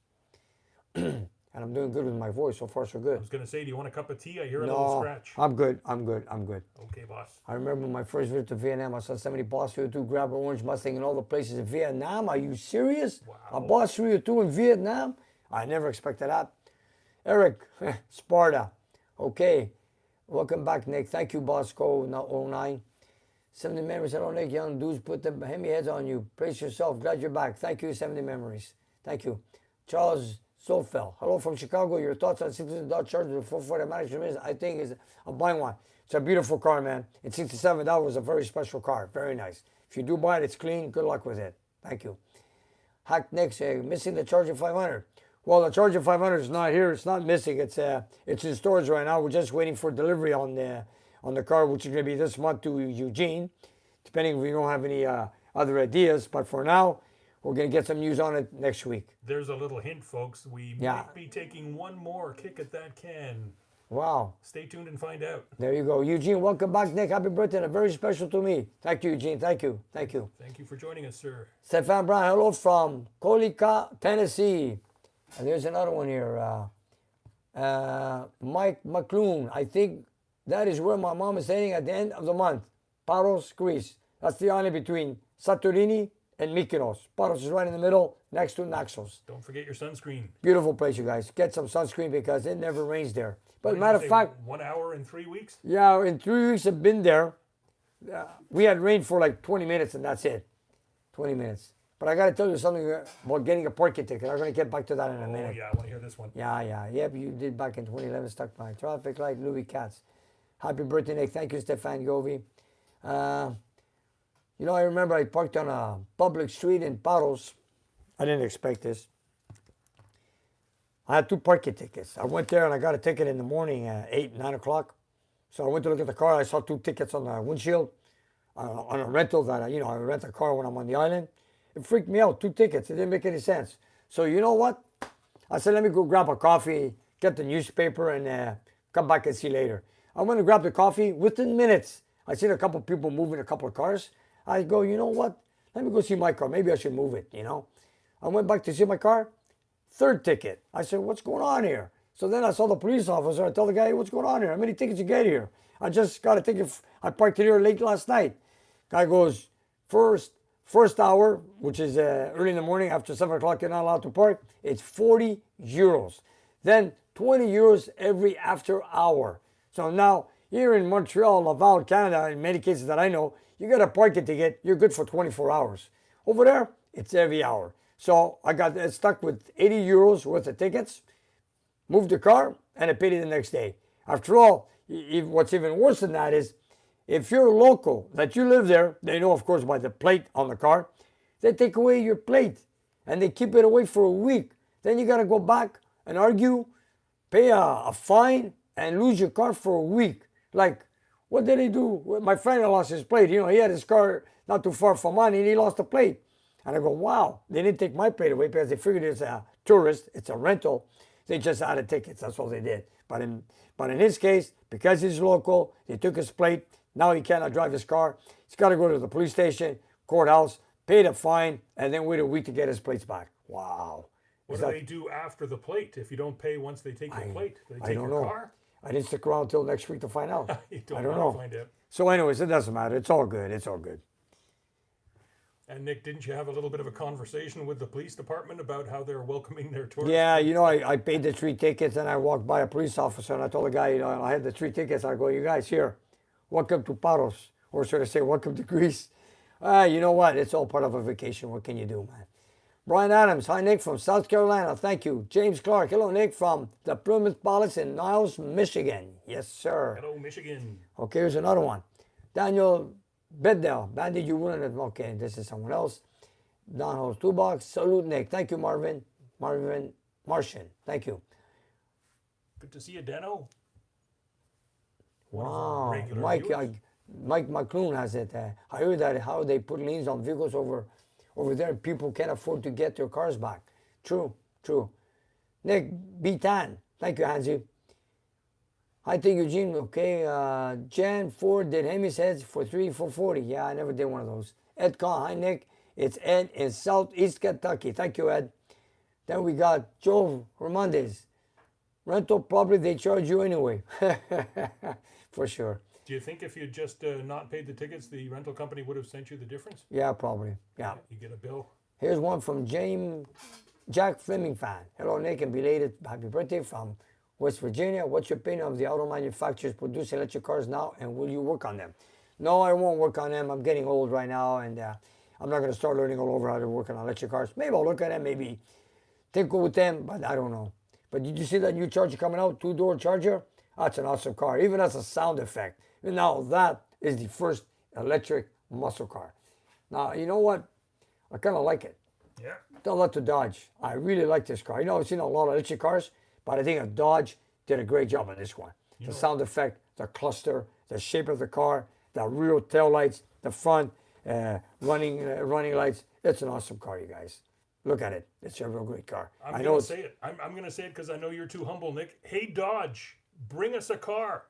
And I'm doing good with my voice. So far, so good. I was going to say, do you want a cup of tea? I hear a little scratch. I'm good. Okay, boss. I remember my first visit to Vietnam. I saw somebody Boss 302 grab an orange Mustang in all the places in Vietnam. Are you serious? Wow. A Boss 302 in Vietnam? I never expected that. Eric, Sparta. Okay. Welcome back, Nick. Thank you, Bosco 09. 70 memories. Hello, Nick. Young dudes put the heavy heads on you. Brace yourself. Glad you're back. Thank you, 70 memories. Thank you. Charles Solfell. Hello from Chicago. Your thoughts on 67 Dodge Charger with 440 automatic? I think I'm buying one. It's a beautiful car, man. In 67, that was a very special car. Very nice. If you do buy it, it's clean. Good luck with it. Thank you. Hack Nick saying, missing the Charger 500. Well, the Charger 500 is not here. It's not missing. It's in storage right now. We're just waiting for delivery on the car, which is going to be this month to Eugene, depending if we don't have any other ideas. But for now, we're going to get some news on it next week. There's a little hint, folks. We might be taking one more kick at that can. Wow. Stay tuned and find out. There you go. Eugene, welcome back, Nick. Happy birthday. And very special to me. Thank you, Eugene. Thank you. Thank you. Thank you for joining us, sir. Stefan Brown, hello from Colica, Tennessee. And there's another one here. Mike McClune. I think that is where my mom is staying at the end of the month. Paros, Greece. That's the island between Santorini and Mykonos. Paros is right in the middle, next to Naxos. Don't forget your sunscreen. Beautiful place, you guys. Get some sunscreen because it never rains there. But matter of fact, 1 hour in 3 weeks? Yeah, in 3 weeks I've been there. We had rain for like 20 minutes and that's it. 20 minutes. But I got to tell you something about getting a parking ticket. I'm going to get back to that in a minute. Oh, yeah, I want to hear this one. Yeah. Yep, you did back in 2011, stuck by traffic light, Louis Katz. Happy birthday, Nick. Thank you, Stefan Govi. I remember I parked on a public street in Paros. I didn't expect this. I had 2 parking tickets. I went there and I got a ticket in the morning at 8, 9 o'clock. So I went to look at the car. I saw 2 tickets on the windshield on a rental that, I rent a car when I'm on the island. It freaked me out. 2 tickets. It didn't make any sense. So you know what? I said, let me go grab a coffee, get the newspaper, and come back and see later. I went to grab the coffee. Within minutes, I seen a couple of people moving a couple of cars. I go, you know what? Let me go see my car. Maybe I should move it, I went back to see my car. 3rd ticket. I said, what's going on here? So then I saw the police officer. I tell the guy, hey, what's going on here? How many tickets you get here? I just got a ticket. I parked it here late last night. Guy goes, first hour, which is early in the morning, after 7 o'clock, you're not allowed to park. It's 40 euros. Then 20 euros every after hour. So now, here in Montreal, Laval, Canada, in many cases that I know, you got a parking ticket, you're good for 24 hours. Over there, it's every hour. So I got stuck with 80 euros worth of tickets, moved the car, and I paid it the next day. After all, what's even worse than that is, if you're local, that you live there, they know, of course, by the plate on the car, they take away your plate and they keep it away for a week. Then you got to go back and argue, pay a fine, and lose your car for a week. Like, what did he do? My friend lost his plate. You know, he had his car not too far from mine and he lost the plate. And I go, wow, they didn't take my plate away because they figured it's a tourist, it's a rental. They just added tickets, that's all they did. But in his case, because he's local, they took his plate. Now he cannot drive his car. He's got to go to the police station, courthouse, pay the fine, and then wait a week to get his plates back. Wow. What do they do after the plate if you don't pay once they take your plate? Do they take I don't your know. car? I didn't stick around until next week to find out. I don't know. Find out. So anyways, it doesn't matter. It's all good. It's all good. And Nick, didn't you have a little bit of a conversation with the police department about how they're welcoming their tourists? Yeah, you know, I paid the 3 tickets and I walked by a police officer and I told the guy, you know, I had the 3 tickets. I go, you guys here, welcome to Paros. Or should I say, welcome to Greece. You know what? It's all part of a vacation. What can you do, man? Brian Adams, hi Nick from South Carolina. Thank you. James Clark, hello Nick from the Plymouth Palace in Niles, Michigan. Yes, sir. Hello, Michigan. Okay, here's another one. Daniel Bedell, Bandit, you wouldn't have. Okay, this is someone else. Don Ho's Toolbox. Salute, Nick. Thank you, Marvin. Martian. Thank you. Good to see you, Dano. Wow. Mike McClune has it. I heard that how they put liens on vehicles over there. People can't afford to get their cars back. True. Nick B-Tan. Thank you, Hansi. I think Eugene, okay. Jan Ford did Hemi's heads for 440. Yeah, I never did one of those. Ed Kahn, hi Nick. It's Ed in Southeast Kentucky. Thank you, Ed. Then we got Joe Ramondes. Rental, probably they charge you anyway. For sure. Do you think if you just not paid the tickets, the rental company would have sent you the difference? Yeah, probably. Yeah. You get a bill. Here's one from Jack Fleming fan. Hello, Nick, and belated happy birthday from West Virginia. What's your opinion of the auto manufacturers producing electric cars now, and will you work on them? No, I won't work on them. I'm getting old right now, and I'm not going to start learning all over how to work on electric cars. Maybe I'll look at them, maybe tinker with them, but I don't know. But did you see that new charger coming out, 2-door charger? That's an awesome car, even as a sound effect. And now that is the first electric muscle car. Now, you know what? I kind of like it. Yeah. Don't let the Dodge. I really like this car. You know, I've seen a lot of electric cars, but I think a Dodge did a great job on this one. The sound effect, the cluster, the shape of the car, the rear tail lights, the front running lights. It's an awesome car, you guys. Look at it. It's a real great car. I'm going to say it. I'm going to say it because I know you're too humble, Nick. Hey, Dodge, bring us a car.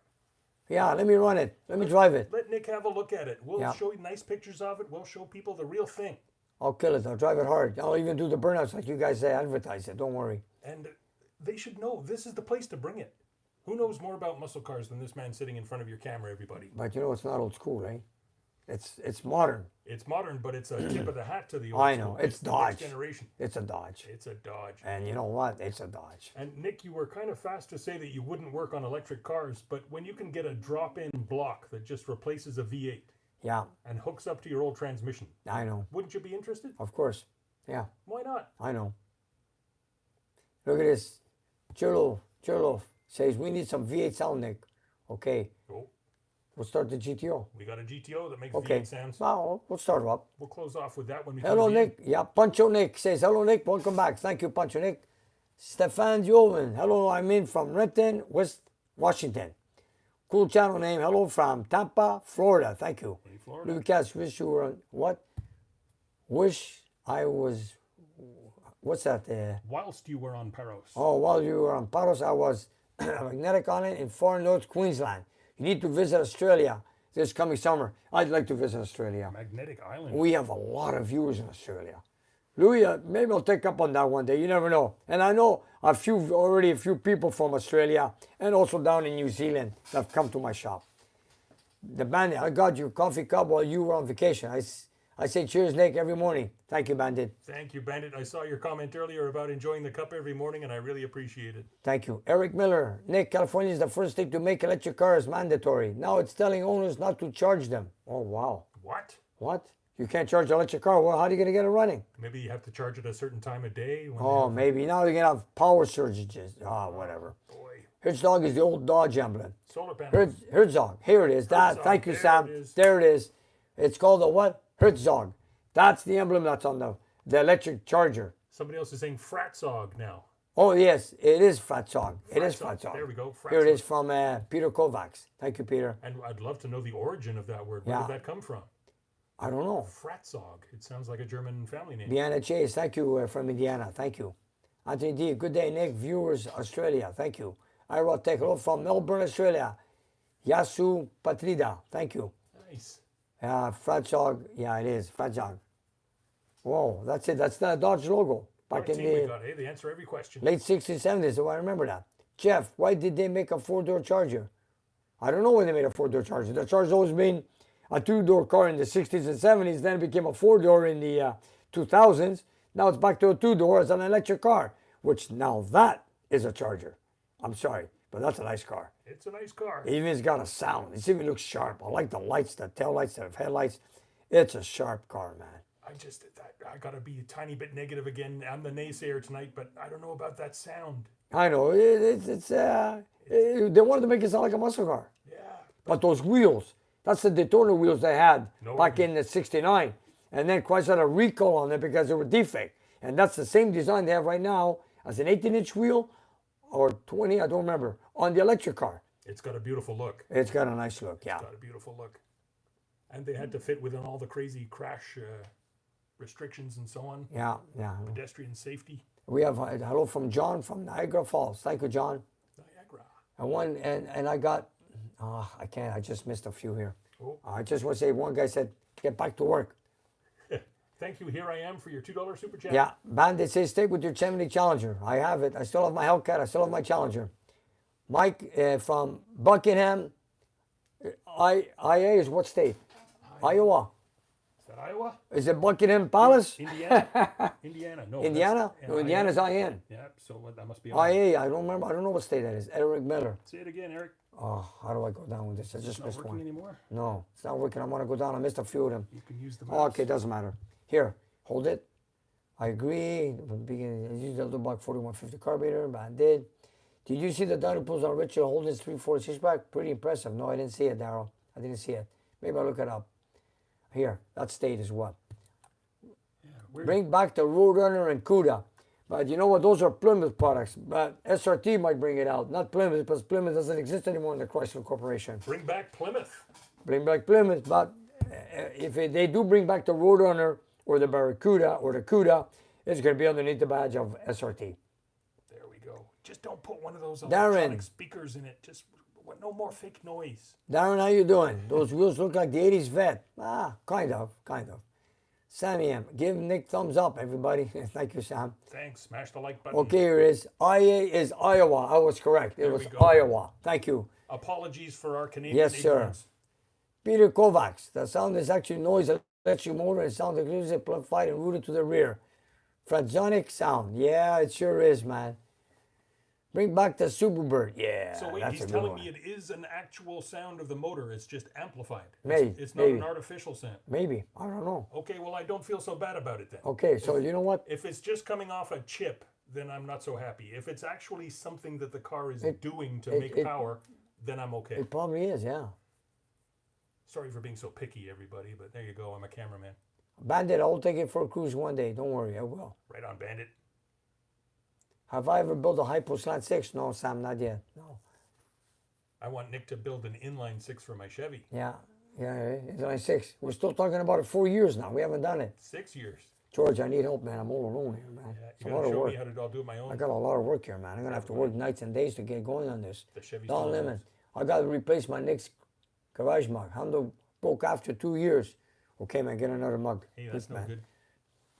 Yeah, let me run it. Let me drive it. Let Nick have a look at it. We'll show you nice pictures of it. We'll show people the real thing. I'll kill it. I'll drive it hard. I'll even do the burnouts like you guys say. Advertise it. Don't worry. And they should know this is the place to bring it. Who knows more about muscle cars than this man sitting in front of your camera, everybody? But you know, it's not old school, eh? It's modern. It's modern, but it's a tip of the hat to the old I know. school. It's Dodge. Next generation. It's a Dodge. It's a Dodge. And you know what? It's a Dodge. And Nick, you were kind of fast to say that you wouldn't work on electric cars, but when you can get a drop-in block that just replaces a V8 and hooks up to your old transmission, I know. Wouldn't you be interested? Of course. Yeah. Why not? I know. Look at this. Churlo says, we need some V8 sound, Nick. Okay. Cool. We'll start the GTO. We got a GTO that makes V8 sounds. Well, we'll start it up. We'll close off with that one. Hello, Nick. Yeah, Pancho Nick says, hello, Nick. Welcome back. Thank you, Pancho Nick. Stefan Joven. Hello, I'm in from Renton, West Washington. Cool channel name. Hello from Tampa, Florida. Thank you. Hey, Florida. Lucas, wish you were, what? Wish I was, what's that? Whilst you were on Paros. Oh, while you were on Paros, I was a magnetic island in far north Queensland. You need to visit Australia this coming summer. I'd like to visit Australia. Magnetic Island. We have a lot of viewers in Australia. Louis, maybe I'll take up on that one day. You never know. And I know already a few people from Australia and also down in New Zealand that have come to my shop. The Bandit, I got your coffee cup while you were on vacation. I say cheers, Nick, every morning. Thank you, Bandit. Thank you, Bandit. I saw your comment earlier about enjoying the cup every morning, and I really appreciate it. Thank you. Eric Miller, Nick, California is the first state to make electric cars mandatory. Now it's telling owners not to charge them. Oh, wow. What? What? You can't charge an electric car? Well, how are you going to get it running? Maybe you have to charge it a certain time of day. When Oh, maybe. Now you're going to have power surges. Whatever. boy. Hertzog is the old Dodge emblem. Solar panels. Herzog. Here it is. Herzog. Thank you, There Sam. it is. There it is. It's called a what? Herzog. That's the emblem that's on the electric charger. Somebody else is saying Fratzog now. Oh, yes. It is Fratzog. It is Fratzog. Fratzog. There we go. Here it Fratzog. is from Peter Kovacs. Thank you, Peter. And I'd love to know the origin of that word. Where Yeah. did that come from? I don't know. Fratzog. It sounds like a German family name. Diana Chase, thank you from Indiana. Thank you. Anthony D, good day, Nick. Viewers, Australia. Thank you. Ira Tech, hello from Melbourne, Australia. Yasu Patrida, thank you. Nice. Fratzog, yeah, it is. Fratzog. Whoa, that's it. That's the Dodge logo. Back in we the got, hey, they answer every question. late 60s, 70s, so I remember that. Jeff, why did they make a four-door Charger? I don't know when they made a four-door Charger. The Charger's always been a two-door car in the 60s and 70s, then it became a four-door in the 2000s. Now it's back to a two-door as an electric car, which now that is a Charger. I'm sorry, but that's a nice car. It's a nice car. Even it's got a sound. It even looks sharp. I like the lights, the tail lights, the headlights. It's a sharp car, man. I gotta be a tiny bit negative again. I'm the naysayer tonight, but I don't know about that sound. I know. They wanted to make it sound like a muscle car. Yeah. But those wheels, that's the Daytona wheels they had No back way. in the 69. And then Chrysler had a recall on it because they were defect. And that's the same design they have right now as an 18-inch wheel or 20, I don't remember, on the electric car. It's got a beautiful look. It's got a nice look, yeah. It's got a beautiful look. And they had to fit within all the crazy crash restrictions and so on. Yeah, yeah. Pedestrian safety. We have a hello from John from Niagara Falls. Thank you, John. Niagara. And I got, I can't, I just missed a few here. Oh. I just want to say, one guy said, get back to work. Thank you. Here I am for your $2 super chat. Yeah, Bandit says, stick with your Chimney Challenger. I have it. I still have my Hellcat. I still have my Challenger. Mike from Buckingham, IA is what state? Iowa. Is that Iowa? Is it Buckingham Palace? Indiana. Indiana. No. Indiana? that's- No, Indiana's IN. Yeah. So that must be IA, I don't remember. I don't know what state that is. Eric Miller. Say it again, Eric. Oh, how do I go down with this? I just Not missed working one. anymore. No, it's not working. I want to go down. I missed a few of them. You can use the mouse. Oh, okay, doesn't matter. Here, hold it. I agree. Use the buck 4150 carburetor, Bandit. Did you see the Donny pulls on Richard Holden's 346 back? Pretty impressive. No, I didn't see it, Daryl. I didn't see it. Maybe I'll look it up. Here, that state is what? Yeah, Bring back the Roadrunner and CUDA. But you know what? Those are Plymouth products. But SRT might bring it out. Not Plymouth, because Plymouth doesn't exist anymore in the Chrysler Corporation. Bring back Plymouth. Bring back Plymouth. But if they do bring back the Roadrunner or the Barracuda or the CUDA, it's going to be underneath the badge of SRT. There we go. Just don't put one of those Darren. electronic speakers in it. Just no more fake noise. Darren, how you doing? Those wheels look like the 80s vet. Kind of. Sammy M, give Nick thumbs up, everybody. Thank you, Sam. Thanks. Smash the like button. Okay, here it is. IA is Iowa. I was correct. It was we go. Iowa. Thank you. Apologies for our Canadian Yes, sir. ignorance. Peter Kovacs. The sound is actually noise electric motor. It sounds like music amplified and rooted to the rear. Fratzonic sound. Yeah, it sure is, man. Bring back the Superbird. Yeah, So wait, that's he's a good telling one. me it is an actual sound of the motor. It's just amplified. Maybe, It's not maybe. an artificial sound. Maybe. I don't know. Okay, well, I don't feel so bad about it then. Okay, so you know what? If it's just coming off a chip, then I'm not so happy. If it's actually something that the car is doing to make power, then I'm okay. It probably is, yeah. Sorry for being so picky, everybody, but there you go. I'm a cameraman. Bandit, I'll take it for a cruise one day. Don't worry, I will. Right on, Bandit. Have I ever built a Hypo Slant 6? No, Sam, not yet. No. I want Nick to build an inline 6 for my Chevy. Yeah, it's only 6. We're still talking about it 4 years now. We haven't done it. 6 years. George, I need help, man. I'm all alone here, man. Yeah, It's you a lot gotta of show work. me how to. I'll do it my own. I got a lot of work here, man. I'm gonna have to work nights and days to get going on this. The Chevy's Don still Lemon, I got to replace my next garage mug. Handle broke after 2 years. Okay, man, get another mug. Hey, that's Please, no man. good.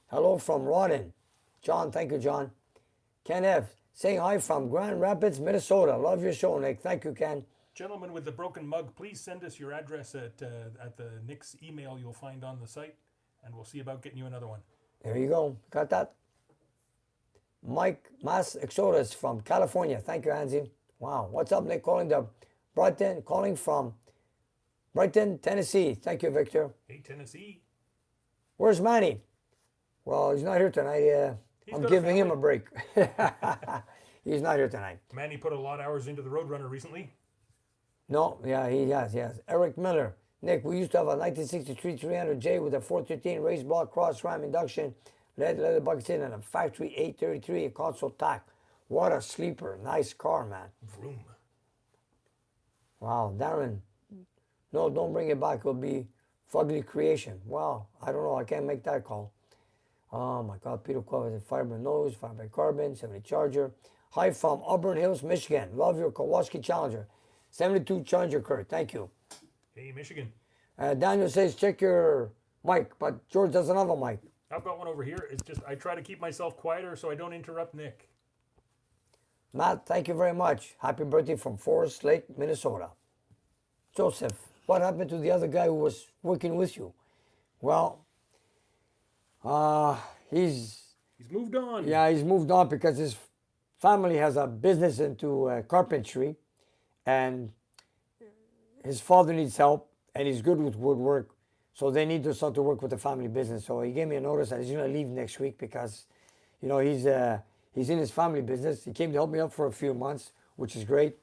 Hello from Rawdon. John, thank you, John. Ken F. saying hi from Grand Rapids, Minnesota. Love your show, Nick. Thank you, Ken. Gentleman with the broken mug, please send us your address at the Nick's email you'll find on the site, and we'll see about getting you another one. There you go. Got that? Mike Mas Exodus from California. Thank you, Hansi. Wow. What's up, Nick? Calling from Brighton, Tennessee. Thank you, Victor. Hey, Tennessee. Where's Manny? Well, he's not here tonight. I'm giving him a break. He's not here tonight. Manny put a lot of hours into the Roadrunner recently. No, yeah, he has. Eric Miller. Nick, we used to have a 1963 300J with a 413 race block cross ram induction, leather buckets in, and a factory 833 console tack. What a sleeper. Nice car, man. Vroom. Wow, Darren. No, don't bring it back. It'll be fugly creation. Wow, I don't know. I can't make that call. Oh, my God. Peter Quavez, fiber nose, fiber carbon, 70 Charger. Hi from Auburn Hills, Michigan. Love your Kowalski Challenger. 72 Challenger, Kurt. Thank you. Hey, Michigan. Daniel says, check your mic, but George doesn't have a mic. I've got one over here. It's just I try to keep myself quieter so I don't interrupt Nick. Matt, thank you very much. Happy birthday from Forest Lake, Minnesota. Joseph, what happened to the other guy who was working with you? Well, he's moved on. Yeah, he's moved on because his family has a business into carpentry, and his father needs help, and he's good with woodwork, so they need to start to work with the family business. So he gave me a notice that he's going to leave next week because, you know, he's in his family business. He came to help me out for a few months, which is great.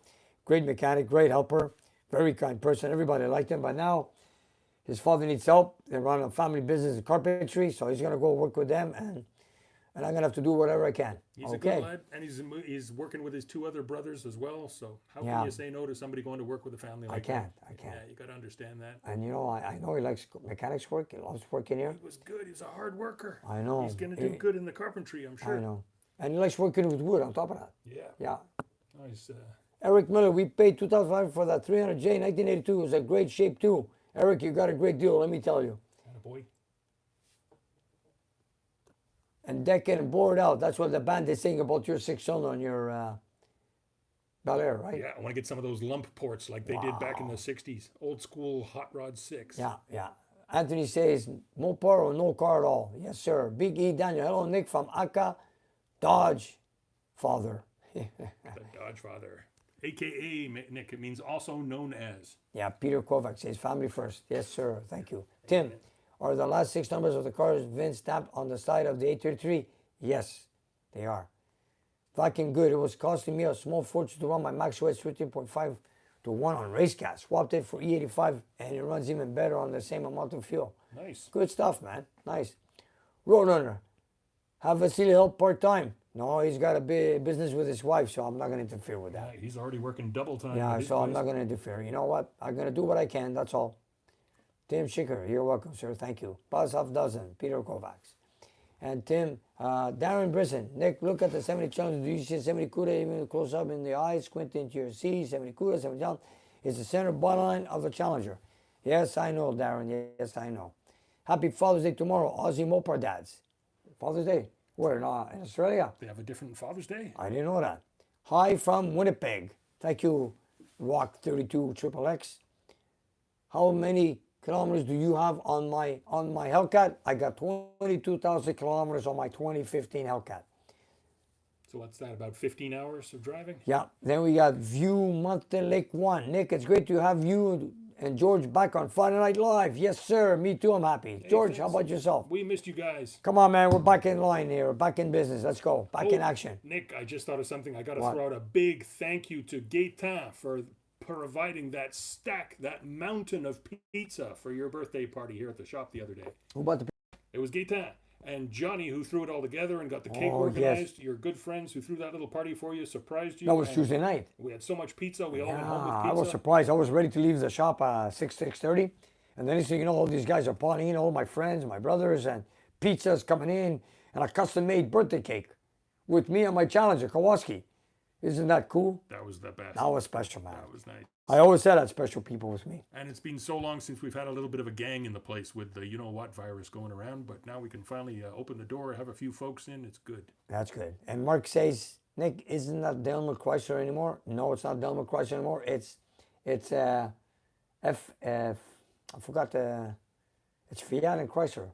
Great mechanic, great helper, very kind person. Everybody liked him, but now his father needs help. They run a family business in carpentry, so he's going to go work with them, and I'm going to have to do whatever I can. He's a good lad, and he's working with his two other brothers as well, so how can you say no to somebody going to work with a family like that? I can't. Yeah, you got to understand that. And you know, I know he likes mechanics work. He loves working here. He was good. He was a hard worker. I know. He's going to do good in the carpentry, I'm sure. I know. And he likes working with wood on top of that. Yeah. Nice. Eric Miller, we paid $2,500 for that 300J 1982. It was a great shape too. Eric, you got a great deal, let me tell you. Boy. And deck it and bore it out. That's what the band is saying about your 6-cylinder on your Bel Air, right? Yeah, I want to get some of those lump ports like they did back in the 60s. Old school Hot Rod 6. Yeah. Anthony says, Mopar or no car at all? Yes, sir. Big E Daniel. Hello, Nick from Aka Dodge Father. The Dodge Father. AKA, Nick, it means also known as. Yeah, Peter Kovac says, family first. Yes, sir. Thank you. Tim, are the last 6 numbers of the cars VIN stamped on the side of the 833? Yes, they are. Fucking good. It was costing me a small fortune to run my Max West 13.5 to 1 on race gas. Swapped it for E85, and it runs even better on the same amount of fuel. Nice. Good stuff, man. Nice. Roadrunner. Have Vasily help part-time? No, he's got a big business with his wife, so I'm not going to interfere with that. Yeah, he's already working double time. Yeah, so I'm not going to interfere. You know what? I'm going to do what I can. That's all. Tim Schicker, you're welcome, sir. Thank you. Buzz Half Dozen, Peter Kovacs. And Tim, Darren Brisson. Nick, look at the 70 Challenger. Do you see 70 CUDA even close up in the eyes? Squint into your C, 70 CUDA, 70 Challenger. It's the center bottom line of the Challenger. Yes, I know, Darren. Yes, I know. Happy Father's Day tomorrow, Aussie Mopar dads. Father's Day? Where, in Australia? They have a different Father's Day? I didn't know that. Hi from Winnipeg. Thank you, Rock 32 XXX. How many kilometers do you have on my Hellcat? I got 22,000 kilometers on my 2015 Hellcat. So what's that, about 15 hours of driving? Yeah. Then we got View Mountain Lake 1. Nick, it's great to have you and George back on Friday Night Live. Yes, sir. Me too. I'm happy. Hey, George, thanks. How about yourself? We missed you guys. Come on, man. We're back in line here. We're back in business. Let's go. Back in action. Nick, I just thought of something. I got to throw out a big thank you to Gaetan for providing that stack, that mountain of pizza for your birthday party here at the shop the other day. Who bought the pizza? It was Gaetan. And Johnny, who threw it all together and got the cake organized. Yes. Your good friends who threw that little party for you, surprised you. That was Tuesday night. We had so much pizza. We all went home with pizza. I was surprised. I was ready to leave the shop at 6:30. And then next thing you know, all these guys are partying, all my friends, my brothers, and pizza's coming in, and a custom-made birthday cake with me and my Challenger, Kowalski. Isn't that cool? That was the best. That was special, man. That was nice. I always said I had special people with me. And it's been so long since we've had a little bit of a gang in the place with the you-know-what virus going around, but now we can finally open the door, have a few folks in. It's good. That's good. And Mark says, Nick, isn't that Delmer Chrysler anymore? No, it's not Delmer Chrysler anymore. It's It's I forgot it's Fiat and Chrysler.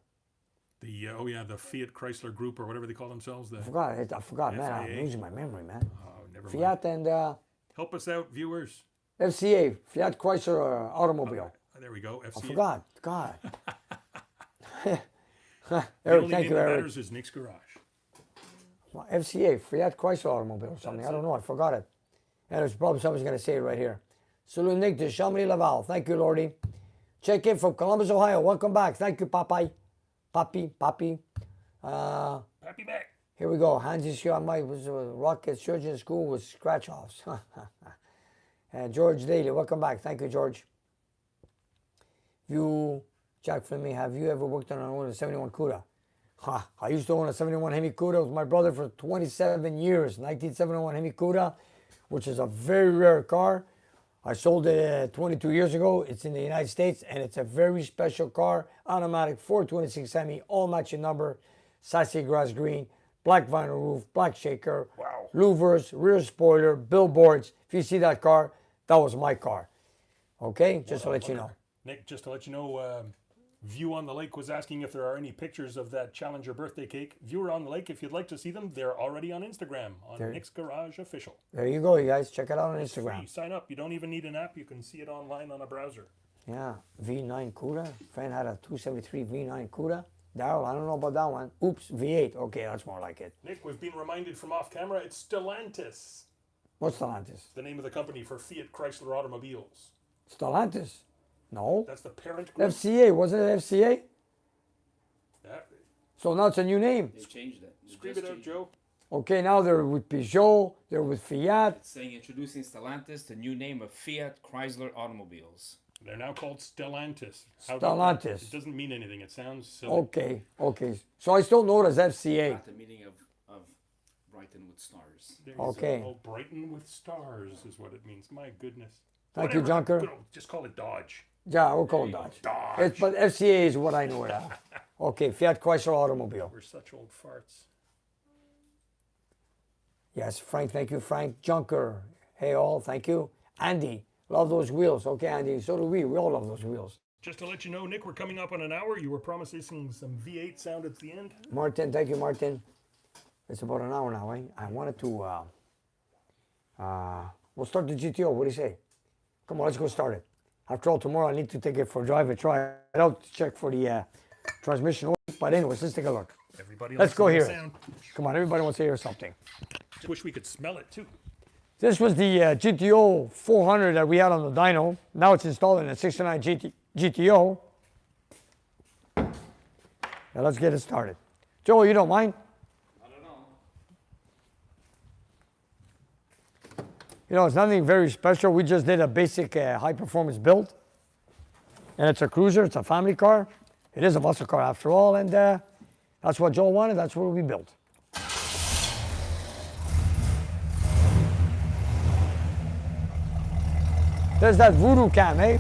The Fiat Chrysler Group or whatever they call themselves. I forgot, man. I'm FIA. losing my memory, man. Oh, never mind. Fiat and Help us out, viewers. FCA, Fiat Chrysler Automobile. There we go. FCA. I forgot. God. The Eric, only thank name you, that Eric. matters is Nick's Garage. Well, FCA, Fiat Chrysler Automobile or something. I don't know. I forgot it. And it's probably somebody's going to say it right here. Salute Nick de Chamonix Laval. Thank you, Lordy. Check in from Columbus, Ohio. Welcome back. Thank you, Popeye. Papi. Happy back. Here we go. Hansi's here. I might was Rocket Surgeon School with scratch offs. George Daly, welcome back. Thank you, George. Jack Fleming, have you ever worked on a 71 Cuda? I used to own a 71 Hemi Cuda with my brother for 27 years. 1971 Hemi Cuda, which is a very rare car. I sold it 22 years ago. It's in the United States, and it's a very special car. Automatic 426 Hemi, all matching number, sassy grass green, black vinyl roof, black shaker, Wow. louvers, rear spoiler, billboards. If you see that car, that was my car. Okay, just to let you know. Nick, just to let you know, View on the Lake was asking if there are any pictures of that Challenger birthday cake. Viewer on the Lake, if you'd like to see them, they're already on Instagram, on Nick's Garage Official. There you go, you guys. Check it out on Instagram. Free. Sign up. You don't even need an app. You can see it online on a browser. Yeah, V9 Cuda. Friend had a 273 V9 Cuda. Daryl, I don't know about that one. Oops, V8. Okay, that's more like it. Nick, we've been reminded from off camera, it's Stellantis. What's Stellantis? The name of the company for Fiat Chrysler automobiles. Stellantis? No. That's the parent group. FCA, wasn't it FCA? That, So now it's a new name. They changed it. scream it out, Joe. Okay, now they're with Peugeot, they're with Fiat. It's saying introducing Stellantis, the new name of Fiat Chrysler automobiles. They're now called Stellantis. Stellantis. It doesn't mean anything. It sounds silly. Okay. So I still know it as FCA. At the meaning of Brighton with stars. There's Okay. Brighton with stars is what it means. My goodness. Thank you, Whatever. Junker. Good old- Just call it Dodge. Yeah, we'll call it Dodge. Dodge. But FCA is what I know it as. Okay, Fiat Chrysler Automobile. We're such old farts. Yes, Frank, thank you, Frank. Junker, hey all, thank you. Andy, love those wheels. Okay, Andy, so do we. We all love those wheels. Just to let you know, Nick, we're coming up on an hour. You were promising some V8 sound at the end. Martin, thank you, Martin. It's about an hour now, eh? I wanted to, we'll start the GTO. What do you say? Come on, let's go start it. After all, tomorrow I need to take it for a drive and try it out to check for the transmission oil. But anyways, let's take a look. Everybody Let's likes go the here. sound. Come on, everybody wants to hear something. Just wish we could smell it too. This was the GTO 400 that we had on the dyno. Now it's installed in a 69 GTO. Now let's get it started. Joe, you don't mind? I don't know. You know, it's nothing very special. We just did a basic high-performance build. And it's a cruiser. It's a family car. It is a muscle car after all. And that's what Joe wanted. That's what we built. There's that voodoo cam, eh?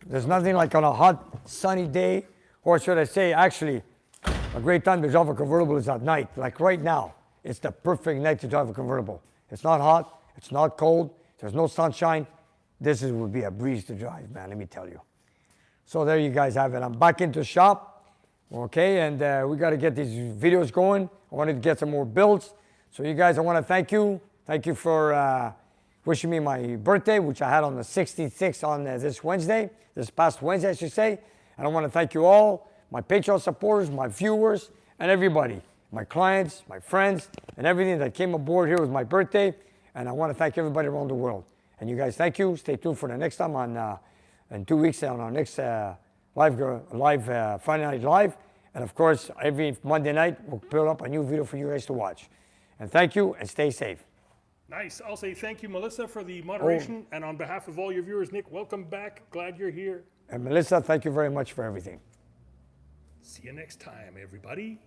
There's nothing like on a hot, sunny day, or should I say, actually, a great time to drive a convertible is at night. Like right now, it's the perfect night to drive a convertible. It's not hot, it's not cold, there's no sunshine. Would be a breeze to drive, man, let me tell you. So there you guys have it. I'm back into shop, okay, and we got to get these videos going. I wanted to get some more builds. So you guys, I want to thank you. Thank you for wishing me my birthday, which I had on the 66th on this past Wednesday, I should say. And I want to thank you all, my Patreon supporters, my viewers, and everybody, my clients, my friends, and everything that came aboard here with my birthday. And I want to thank everybody around the world. And you guys, thank you. Stay tuned for the next time in 2 weeks on our next live Friday Night Live. And of course, every Monday night, we'll put up a new video for you guys to watch. And thank you, and stay safe. Nice. I'll say thank you, Melissa, for the moderation. And on behalf of all your viewers, Nick, welcome back. Glad you're here. And Melissa, thank you very much for everything. See you next time, everybody.